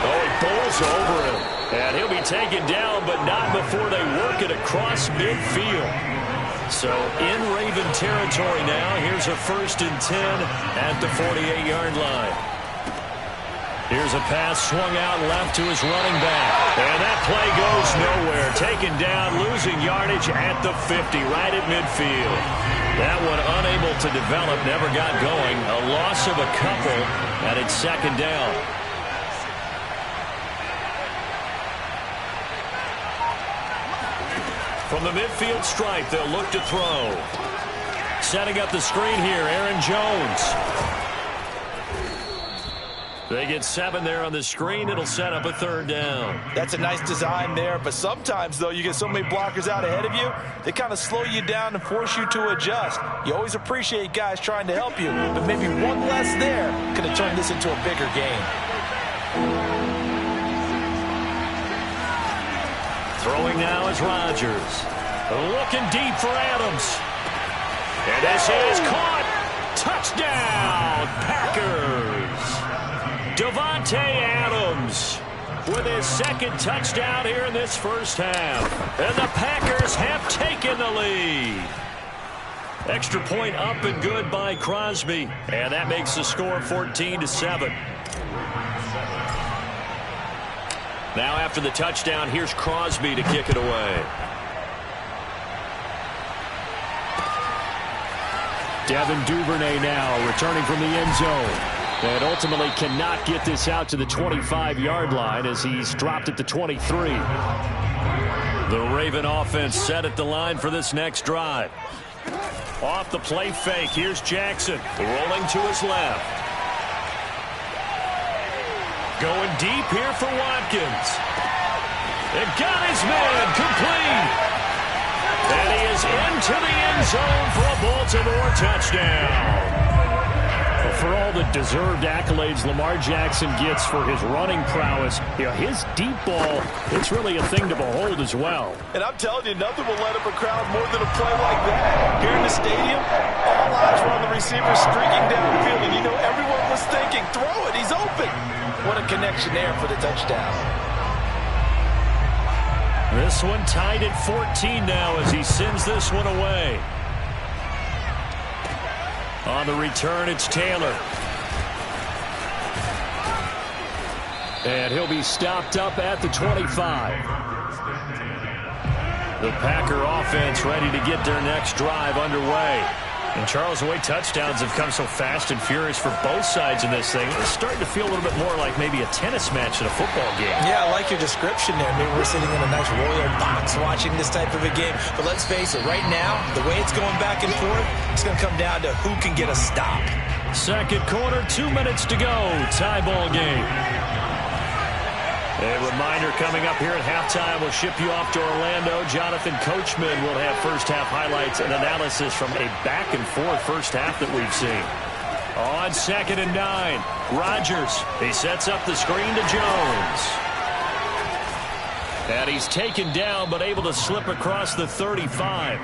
Oh, he bowls over him. And he'll be taken down, but not before they work it across midfield. So in Raven territory now, here's a 1st and 10 at the 48-yard line. Here's a pass swung out left to his running back. And that play goes nowhere. Taken down, losing yardage at the 50, right at midfield. That one unable to develop, never got going. A loss of a couple, and it's 2nd down. From the midfield stripe, they'll look to throw. Setting up the screen here, Aaron Jones. They get 7 there on the screen. It'll set up a 3rd down. That's a nice design there, but sometimes, though, you get so many blockers out ahead of you, they kind of slow you down and force you to adjust. You always appreciate guys trying to help you, but maybe one less there could have turned this into a bigger game. Throwing now is Rodgers. Looking deep for Adams. And this is caught. Touchdown, Packers! Davante Adams with his second touchdown here in this first half. And the Packers have taken the lead. Extra point up and good by Crosby. And that makes the score 14-7. Now after the touchdown, here's Crosby to kick it away. Devin Duvernay now returning from the end zone. And ultimately cannot get this out to the 25-yard line as he's dropped at the 23. The Raven offense set at the line for this next drive. Off the play fake, here's Jackson rolling to his left. Going deep here for Watkins. It got his man complete. And he is into the end zone for a Baltimore touchdown. For all the deserved accolades Lamar Jackson gets for his running prowess, his deep ball, it's really a thing to behold as well. And I'm telling you, nothing will let up a crowd more than a play like that. Here in the stadium, all eyes were on the receiver streaking downfield, and everyone was thinking, throw it, he's open. What a connection there for the touchdown. This one tied at 14 now as he sends this one away. On the return, it's Taylor. And he'll be stopped up at the 25. The Packer offense ready to get their next drive underway. And Charles, the way touchdowns have come so fast and furious for both sides in this thing, it's starting to feel a little bit more like maybe a tennis match in a football game. Yeah, I like your description there. Maybe we're sitting in a nice royal box watching this type of a game. But let's face it, right now, the way it's going back and forth, it's going to come down to who can get a stop. Second quarter, 2 minutes to go. Tie ball game. A reminder coming up here at halftime. We'll ship you off to Orlando. Jonathan Coachman will have first-half highlights and analysis from a back-and-forth first half that we've seen. On 2nd and 9, Rodgers. He sets up the screen to Jones. And he's taken down but able to slip across the 35.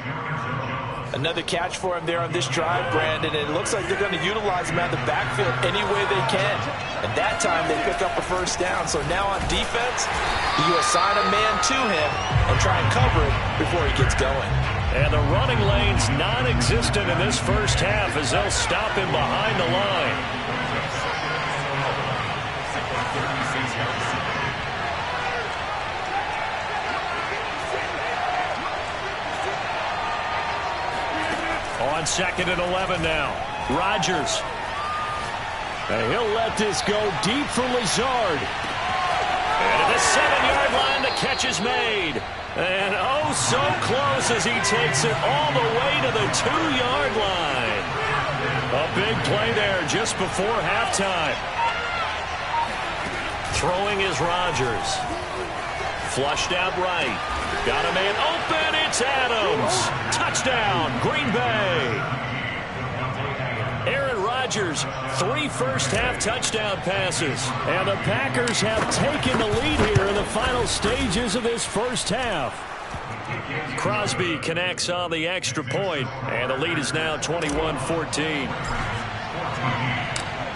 Another catch for him there on this drive, Brandon. And it looks like they're going to utilize him out of the backfield any way they can. And that time they pick up a first down. So now on defense, you assign a man to him and try and cover it before he gets going. And the running lane's non-existent in this first half as they'll stop him behind the line. On 2nd and 11 now. Rodgers. And he'll let this go deep for Lazard. And at the 7-yard line, the catch is made. And oh, so close as he takes it all the way to the 2-yard line. A big play there just before halftime. Throwing is Rodgers. Flushed out right. Got a man open. It's Adams. Touchdown, Green Bay. Aaron Rodgers, 3 first-half touchdown passes. And the Packers have taken the lead here in the final stages of this first half. Crosby connects on the extra point, and the lead is now 21-14.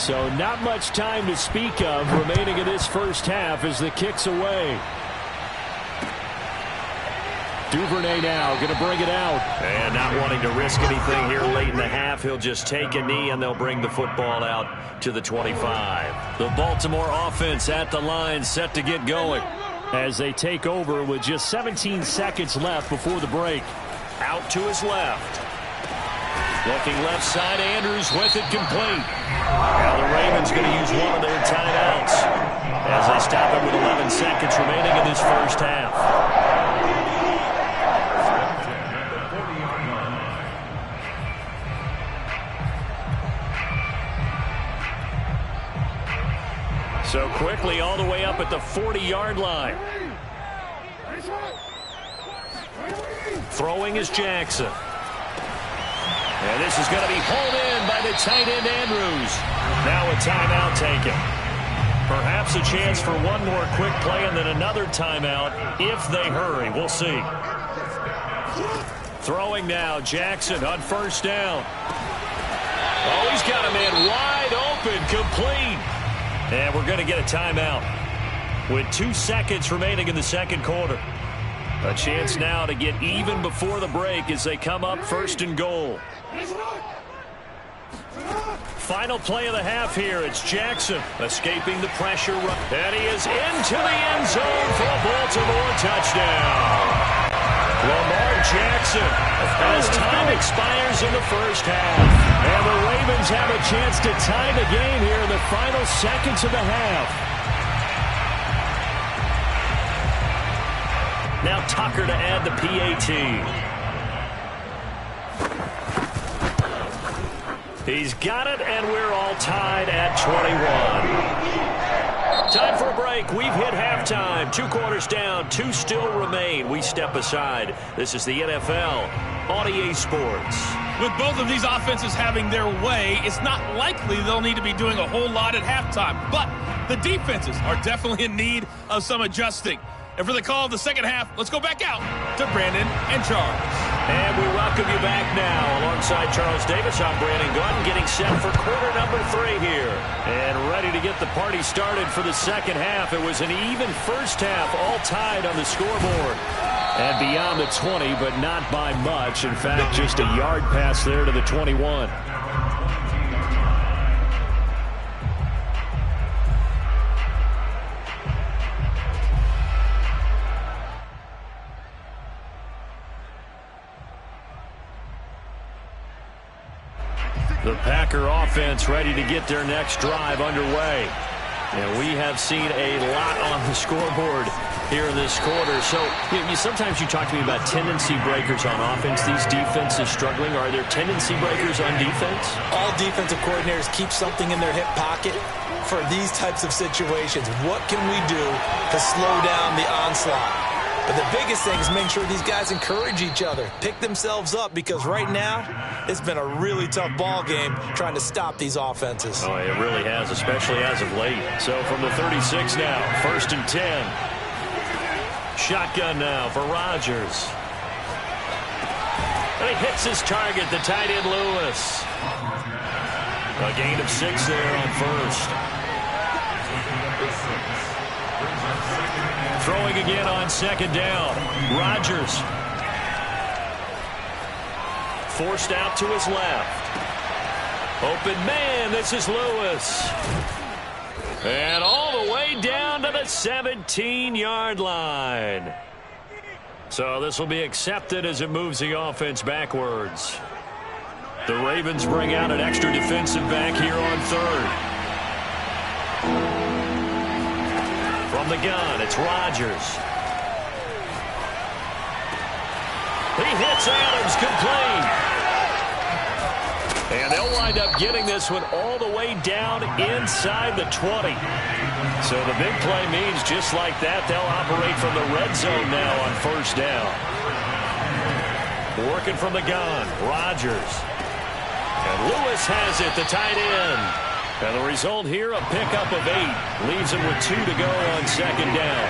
So not much time to speak of remaining in this first half as the kick's away. Duvernay now going to bring it out. And not wanting to risk anything here late in the half, he'll just take a knee and they'll bring the football out to the 25. The Baltimore offense at the line set to get going. As they take over with just 17 seconds left before the break. Out to his left. Looking left side, Andrews with it complete. Now the Ravens going to use one of their timeouts as they stop it with 11 seconds remaining in this first half. So quickly all the way up at the 40-yard line. Throwing is Jackson. And this is going to be hauled in by the tight end Andrews. Now a timeout taken. Perhaps a chance for one more quick play and then another timeout if they hurry. We'll see. Throwing now, Jackson on first down. Oh, he's got a man wide open, complete. And we're going to get a timeout with 2 seconds remaining in the second quarter. A chance now to get even before the break as they come up 1st and goal. Final play of the half here. It's Jackson escaping the pressure. And he is into the end zone for a Baltimore touchdown. Lamar Jackson as time expires in the first half. And the Ravens have a chance to tie the game here in the final seconds of the half. Now Tucker to add the PAT. He's got it, and we're all tied at 21. Time for a break. We've hit halftime. 2 quarters down. 2 still remain. We step aside. This is the NFL on EA Sports. With both of these offenses having their way, it's not likely they'll need to be doing a whole lot at halftime. But the defenses are definitely in need of some adjusting. And for the call of the second half, let's go back out to Brandon and Charles. And we welcome you back now. Alongside Charles Davis, I'm Brandon Gaudin, getting set for quarter number 3 here. And ready to get the party started for the second half. It was an even first half, all tied on the scoreboard. And beyond the 20, but not by much. In fact, just a yard pass there to the 21. The Packer offense ready to get their next drive underway. And we have seen a lot on the scoreboard here in this quarter. So sometimes you talk to me about tendency breakers on offense. These defenses struggling. Are there tendency breakers on defense? All defensive coordinators keep something in their hip pocket for these types of situations. What can we do to slow down the onslaught? But the biggest thing is make sure these guys encourage each other, pick themselves up, because right now it's been a really tough ball game trying to stop these offenses. Oh, it really has, especially as of late. So from the 36 now, 1st and 10. Shotgun now for Rodgers. And he hits his target, the tight end Lewis. A gain of 6 there on 1st. Throwing again on 2nd down. Rodgers. Forced out to his left. Open man, this is Lewis. And all the way down to the 17-yard line. So this will be accepted as it moves the offense backwards. The Ravens bring out an extra defensive back here on 3rd. From the gun, it's Rodgers. He hits Adams, complete. And they'll wind up getting this one all the way down inside the 20. So the big play means just like that, they'll operate from the red zone now on 1st down. Working from the gun, Rodgers. And Lewis has it, the tight end. And the result here, a pickup of 8. Leaves him with 2 to go on 2nd down.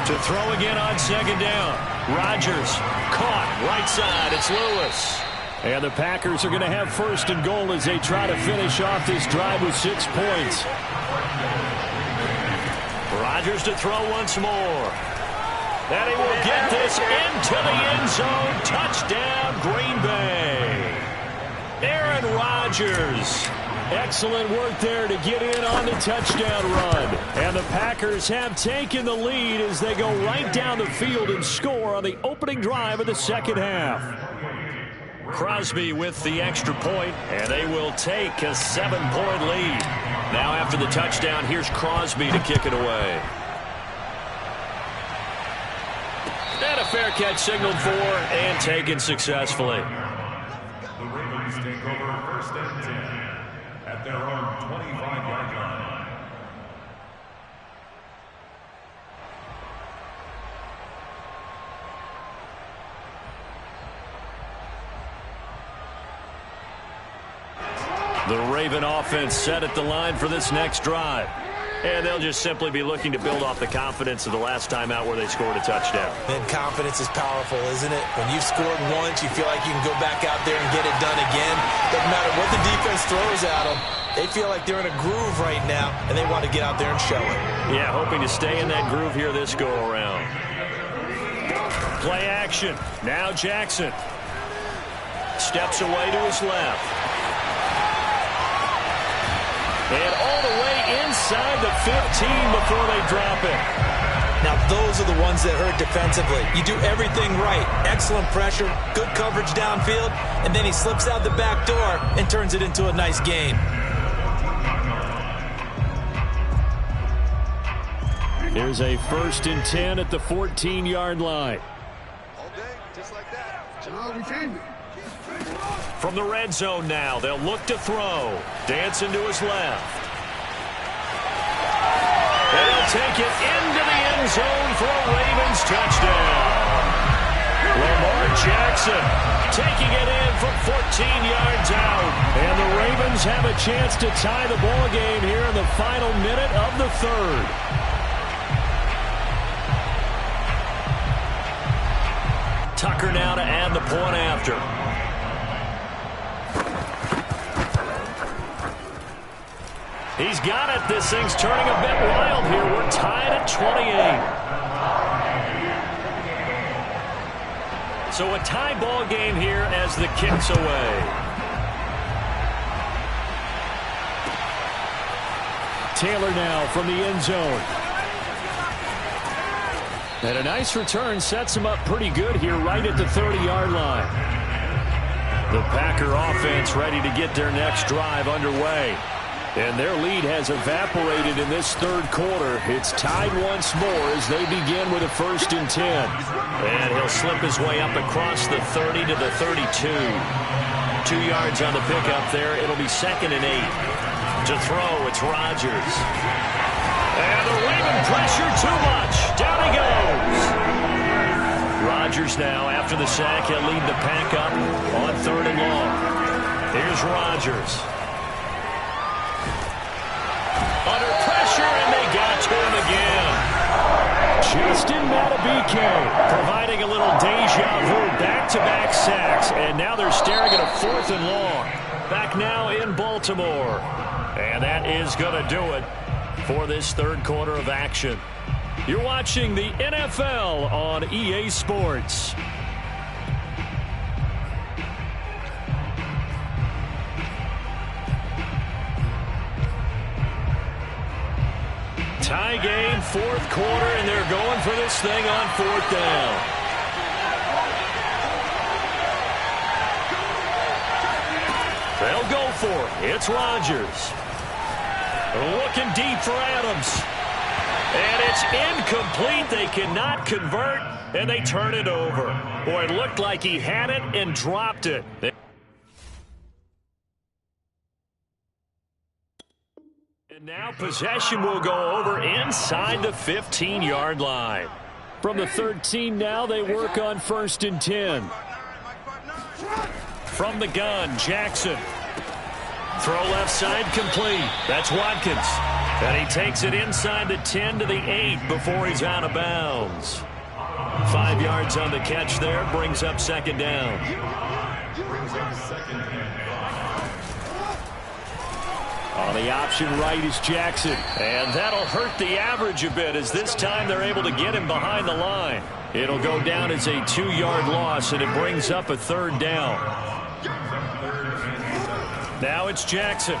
To throw again on 2nd down. Rodgers caught right side. It's Lewis. And the Packers are going to have 1st and goal as they try to finish off this drive with 6 points. Rodgers to throw once more. And he will get this into the end zone. Touchdown, Green Bay. Aaron Rodgers. Excellent work there to get in on the touchdown run. And the Packers have taken the lead as they go right down the field and score on the opening drive of the second half. Crosby with the extra point, and they will take a 7-point lead. Now after the touchdown, here's Crosby to kick it away. And a fair catch signaled for and taken successfully. The Ravens take over 1st and 10 at their own 25-yard line. The Raven offense set at the line for this next drive. And they'll just simply be looking to build off the confidence of the last time out where they scored a touchdown. And confidence is powerful, isn't it? When you've scored once, you feel like you can go back out there and get it done again. Doesn't matter what the defense throws at them. They feel like they're in a groove right now, and they want to get out there and show it. Yeah, hoping to stay in that groove here this go-around. Play action. Now Jackson. Steps away to his left. And all the way inside the 15 before they drop it. Now, those are the ones that hurt defensively. You do everything right. Excellent pressure, good coverage downfield, and then he slips out the back door and turns it into a nice gain. Here's a 1st and 10 at the 14-yard line. All day, just like that. From the red zone now, they'll look to throw. Dancing to his left. And he'll take it into the end zone for a Ravens touchdown. Lamar Jackson taking it in from 14 yards out. And the Ravens have a chance to tie the ball game here in the final minute of the 3rd. Tucker now to add the point after. He's got it. This thing's turning a bit wild here. We're tied at 28. So a tie ball game here as the kick's away. Taylor now from the end zone. And a nice return sets him up pretty good here right at the 30-yard line. The Packer offense ready to get their next drive underway. And their lead has evaporated in this 3rd quarter. It's tied once more as they begin with a 1st and 10. And he'll slip his way up across the 30 to the 32. 2 yards on the pickup there. It'll be 2nd and 8. To throw, it's Rodgers. And the Raven pressure too much. Down he goes. Rodgers now, after the sack, he'll lead the pack up on 3rd and long. Here's Rodgers. Under pressure, and they got to him again. Justin Madubuike Providing a little deja vu, back-to-back sacks, and now they're staring at a 4th and long. Back now in Baltimore. And that is going to do it for this 3rd quarter of action. You're watching the NFL on EA Sports. Tie game, 4th quarter, and they're going for this thing on 4th down. They'll go for it. It's Rodgers. Looking deep for Adams. And it's incomplete. They cannot convert, and they turn it over. Boy, it looked like he had it and dropped it. And now possession will go over inside the 15-yard line. From the 13 now, they work on 1st and 10. From the gun, Jackson. Throw left side complete. That's Watkins. And he takes it inside the 10 to the 8 before he's out of bounds. 5 yards on the catch there. Brings up 2nd down. On the option right is Jackson. And that'll hurt the average a bit as this time they're able to get him behind the line. It'll go down as a 2-yard loss, and it brings up a 3rd down. Now it's Jackson.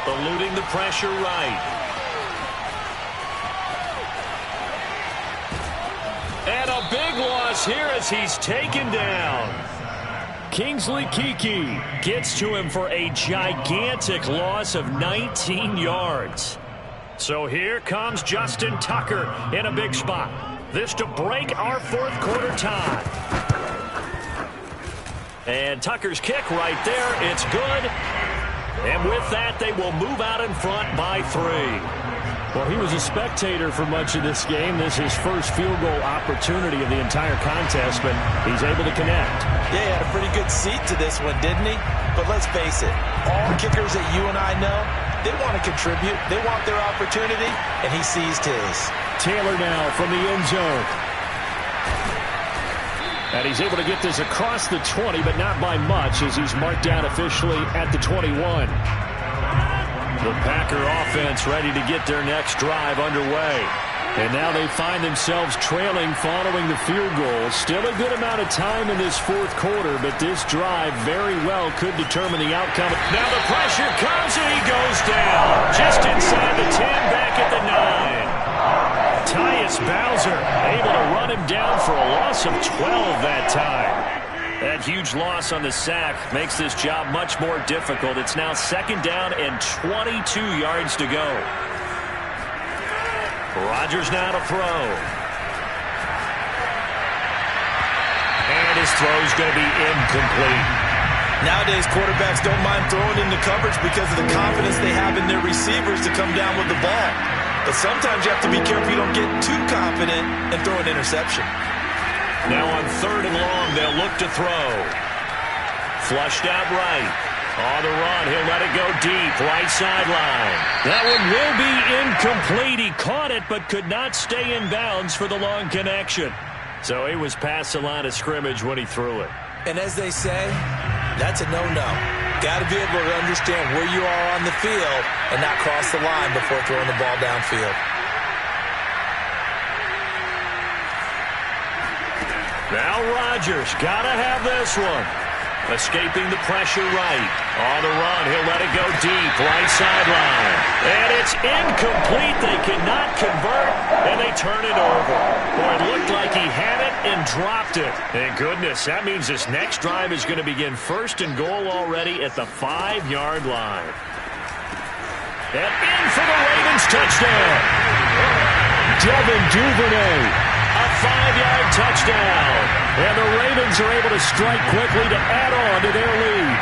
Eluding the pressure right. And a big loss here as he's taken down. Kingsley Keke Gets to him for a gigantic loss of 19 yards. So here comes Justin Tucker in a big spot. This to break our 4th quarter tie. And Tucker's kick right there. It's good. And with that, they will move out in front by 3. Well, he was a spectator for much of this game. This is his first field goal opportunity of the entire contest, but he's able to connect. Yeah, he had a pretty good seat to this one, didn't he? But let's face it, all kickers that you and I know, They want to contribute. They want their opportunity, and he seized his. Taylor now from the end zone. And he's able to get this across the 20, but not by much, as he's marked down officially at the 21. The Packer offense ready to get their next drive underway. And now they find themselves trailing following the field goal. Still a good amount of time in this fourth quarter, but this drive very well could determine the outcome. Now the pressure comes and he goes down. Just inside the 10, back at the 9. Tyus Bowser able to run him down for a loss of 12 that time. That huge loss on the sack makes this job much more difficult. It's now 2nd down and 22 yards to go. Rodgers now to throw. And his throw's going to be incomplete. Nowadays, quarterbacks don't mind throwing into coverage because of the confidence they have in their receivers to come down with the ball. But sometimes you have to be careful you don't get too confident and throw an interception. Now on 3rd and long, they'll look to throw. Flushed out right. On the run, he'll let it go deep, right sideline. That one will be incomplete. He caught it, but could not stay in bounds for the long connection. So he was past the line of scrimmage when he threw it. And as they say, that's a no-no. Got to be able to understand where you are on the field and not cross the line before throwing the ball downfield. Now Rodgers, got to have this one. Escaping the pressure right. On the run, he'll let it go deep, right sideline. And it's incomplete. They cannot convert, and they turn it over. Boy, it looked like he had it and dropped it. Thank goodness, that means this next drive is going to begin 1st and goal already at the 5-yard line. And in for the Ravens touchdown. Devin Duvernay. A 5-yard touchdown. And the Ravens are able to strike quickly to add on to their lead.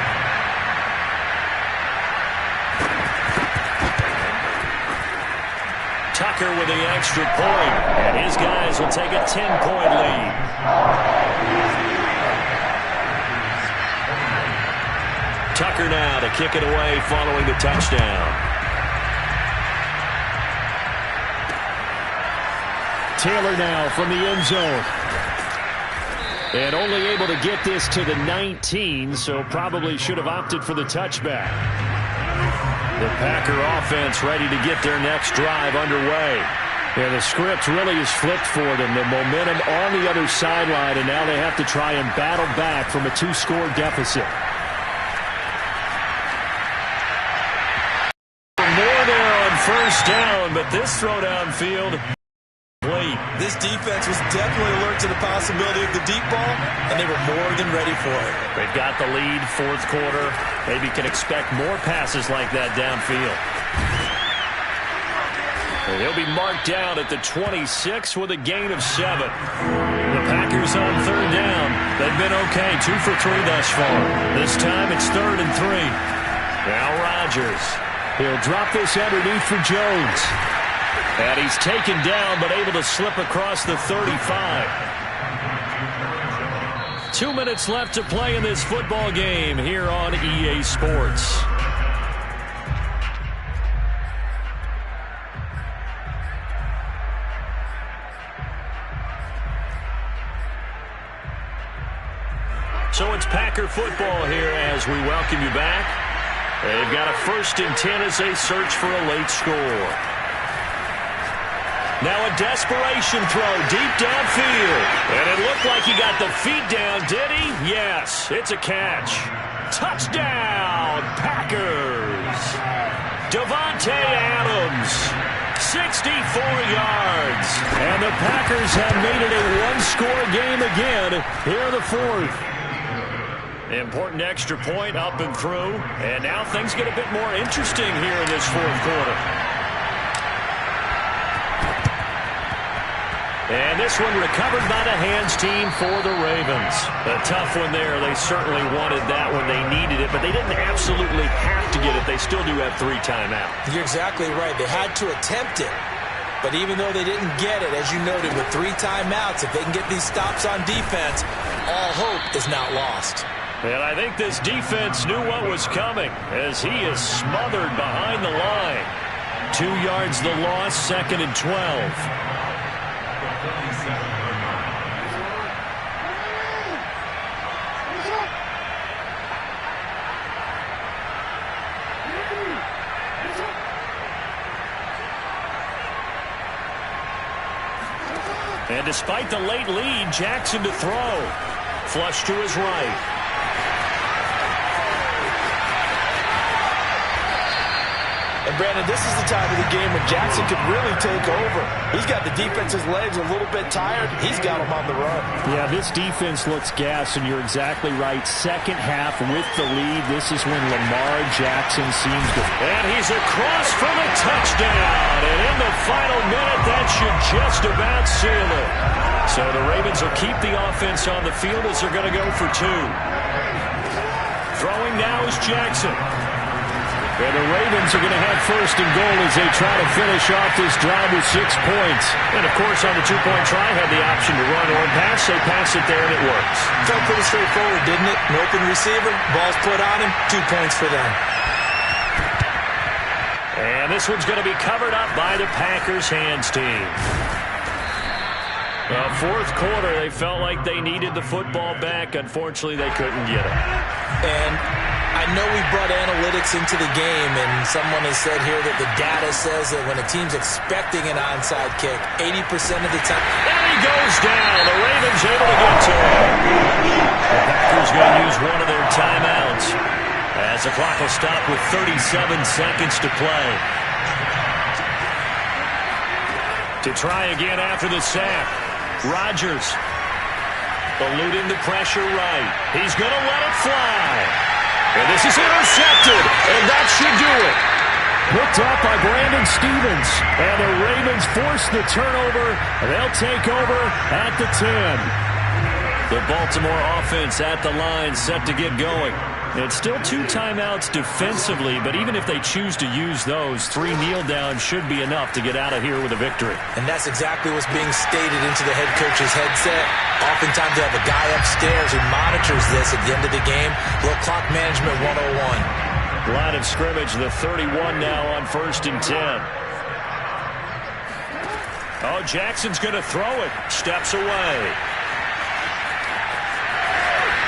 Tucker with the extra point. And his guys will take a 10-point lead. Tucker now to kick it away following the touchdown. Taylor now from the end zone. And only able to get this to the 19, so probably should have opted for the touchback. The Packer offense ready to get their next drive underway. And the script really is flipped for them. The momentum on the other sideline, and now they have to try and battle back from a 2-score deficit. More there on 1st down, but this throw downfield. This defense was definitely alert to the possibility of the deep ball, and they were more than ready for it. They've got the lead, 4th quarter. Maybe can expect more passes like that downfield. And he'll be marked down at the 26 with a gain of 7. The Packers on 3rd down. They've been okay, 2 for 3 thus far. This time it's 3rd and 3. Now Rodgers. He'll drop this underneath for Jones. And he's taken down, but able to slip across the 35. 2 minutes left to play in this football game here on EA Sports. So it's Packer football here as we welcome you back. They've got a 1st and 10 as they search for a late score. Now a desperation throw deep downfield. And it looked like he got the feet down, did he? Yes, it's a catch. Touchdown, Packers. Davante Adams, 64 yards. And the Packers have made it a 1-score game again here in the 4th. Important extra point up and through. And now things get a bit more interesting here in this 4th quarter. And this one recovered by the hands team for the Ravens. A tough one there. They certainly wanted that when they needed it, but they didn't absolutely have to get it. They still do have 3 timeouts. You're exactly right. They had to attempt it. But even though they didn't get it, as you noted, with 3 timeouts, if they can get these stops on defense, all hope is not lost. And I think this defense knew what was coming as he is smothered behind the line. 2 yards the loss, 2nd and 12. And despite the late lead, Jackson to throw. Flush to his right. And Brandon, this is the time of the game when Jackson could really take over. He's got the defense's legs a little bit tired. He's got them on the run. Yeah, this defense looks gassed, and you're exactly right. Second half with the lead. This is when Lamar Jackson seems to... And he's across for the touchdown. And in the final minute, that should just about seal it. So the Ravens will keep the offense on the field as they're going to go for 2. Throwing now is Jackson. And the Ravens are going to have 1st and goal as they try to finish off this drive with 6 points. And, of course, on the 2-point try, had the option to run or pass. They pass it there, and it works. Felt pretty straightforward, didn't it? An open receiver, ball's put on him, 2 points for them. And this one's going to be covered up by the Packers hands team. Well, 4th quarter, they felt like they needed the football back. Unfortunately, they couldn't get it. And I know we brought analytics into the game, and someone has said here that the data says that when a team's expecting an onside kick, 80% of the time... And he goes down. The Ravens able to get to him. The Packers going to use one of their timeouts as the clock will stop with 37 seconds to play. To try again after the sack. Rodgers eluding the pressure right. He's going to let it fly. And this is intercepted, and that should do it. Picked up by Brandon Stephens, and the Ravens force the turnover. They'll take over at the 10. The Baltimore offense at the line, set to get going. It's still 2 timeouts defensively, but even if they choose to use those, 3 kneel downs should be enough to get out of here with a victory. And that's exactly what's being stated into the head coach's headset. Oftentimes they have a guy upstairs who monitors this at the end of the game. Little clock management 101. Line of scrimmage, the 31 now on 1st and 10. Oh, Jackson's going to throw it. Steps away.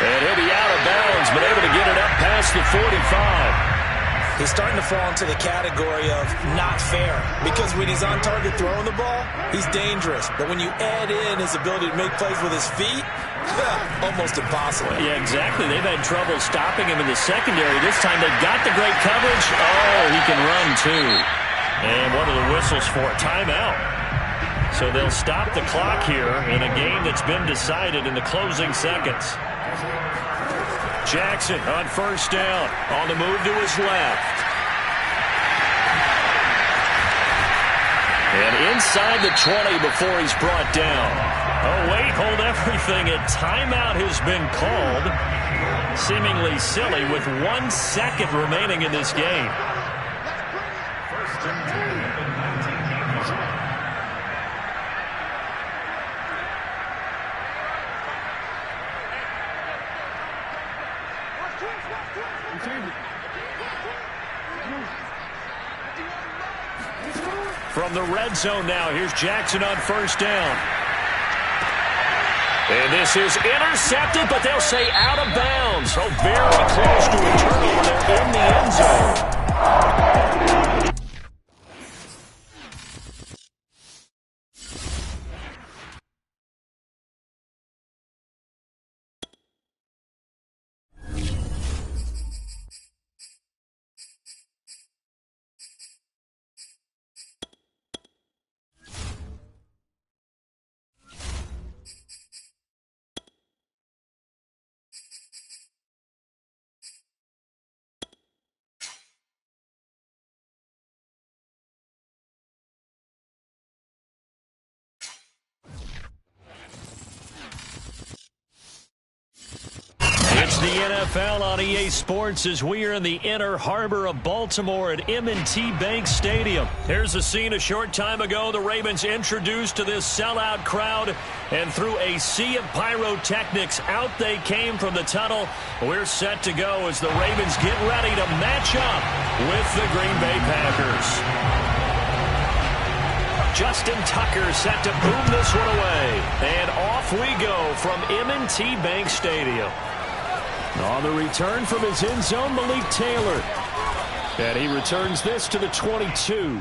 And he'll be out of bounds, but able to get it up past the 45. He's starting to fall into the category of not fair, because when he's on target throwing the ball, he's dangerous. But when you add in his ability to make plays with his feet, almost impossible. Yeah, exactly. They've had trouble stopping him in the secondary. This time they've got the great coverage. Oh, he can run too. And one of the whistles for a timeout. So they'll stop the clock here in a game that's been decided in the closing seconds. Jackson on 1st down, on the move to his left. And inside the 20 before he's brought down. Oh, wait, hold everything. A timeout has been called. Seemingly silly with 1 second remaining in this game. From the red zone now, here's Jackson on 1st down. And this is intercepted, but they'll say out of bounds. So very close to a turnover there in the end zone. the NFL on EA Sports as we are in the inner harbor of Baltimore at M&T Bank Stadium. Here's a scene a short time ago. The Ravens introduced to this sellout crowd, and through a sea of pyrotechnics, out they came from the tunnel. We're set to go as the Ravens get ready to match up with the Green Bay Packers. Justin Tucker set to boom this one away. And off we go from M&T Bank Stadium. On the return from his end zone, Malik Taylor. And he returns this to the 22.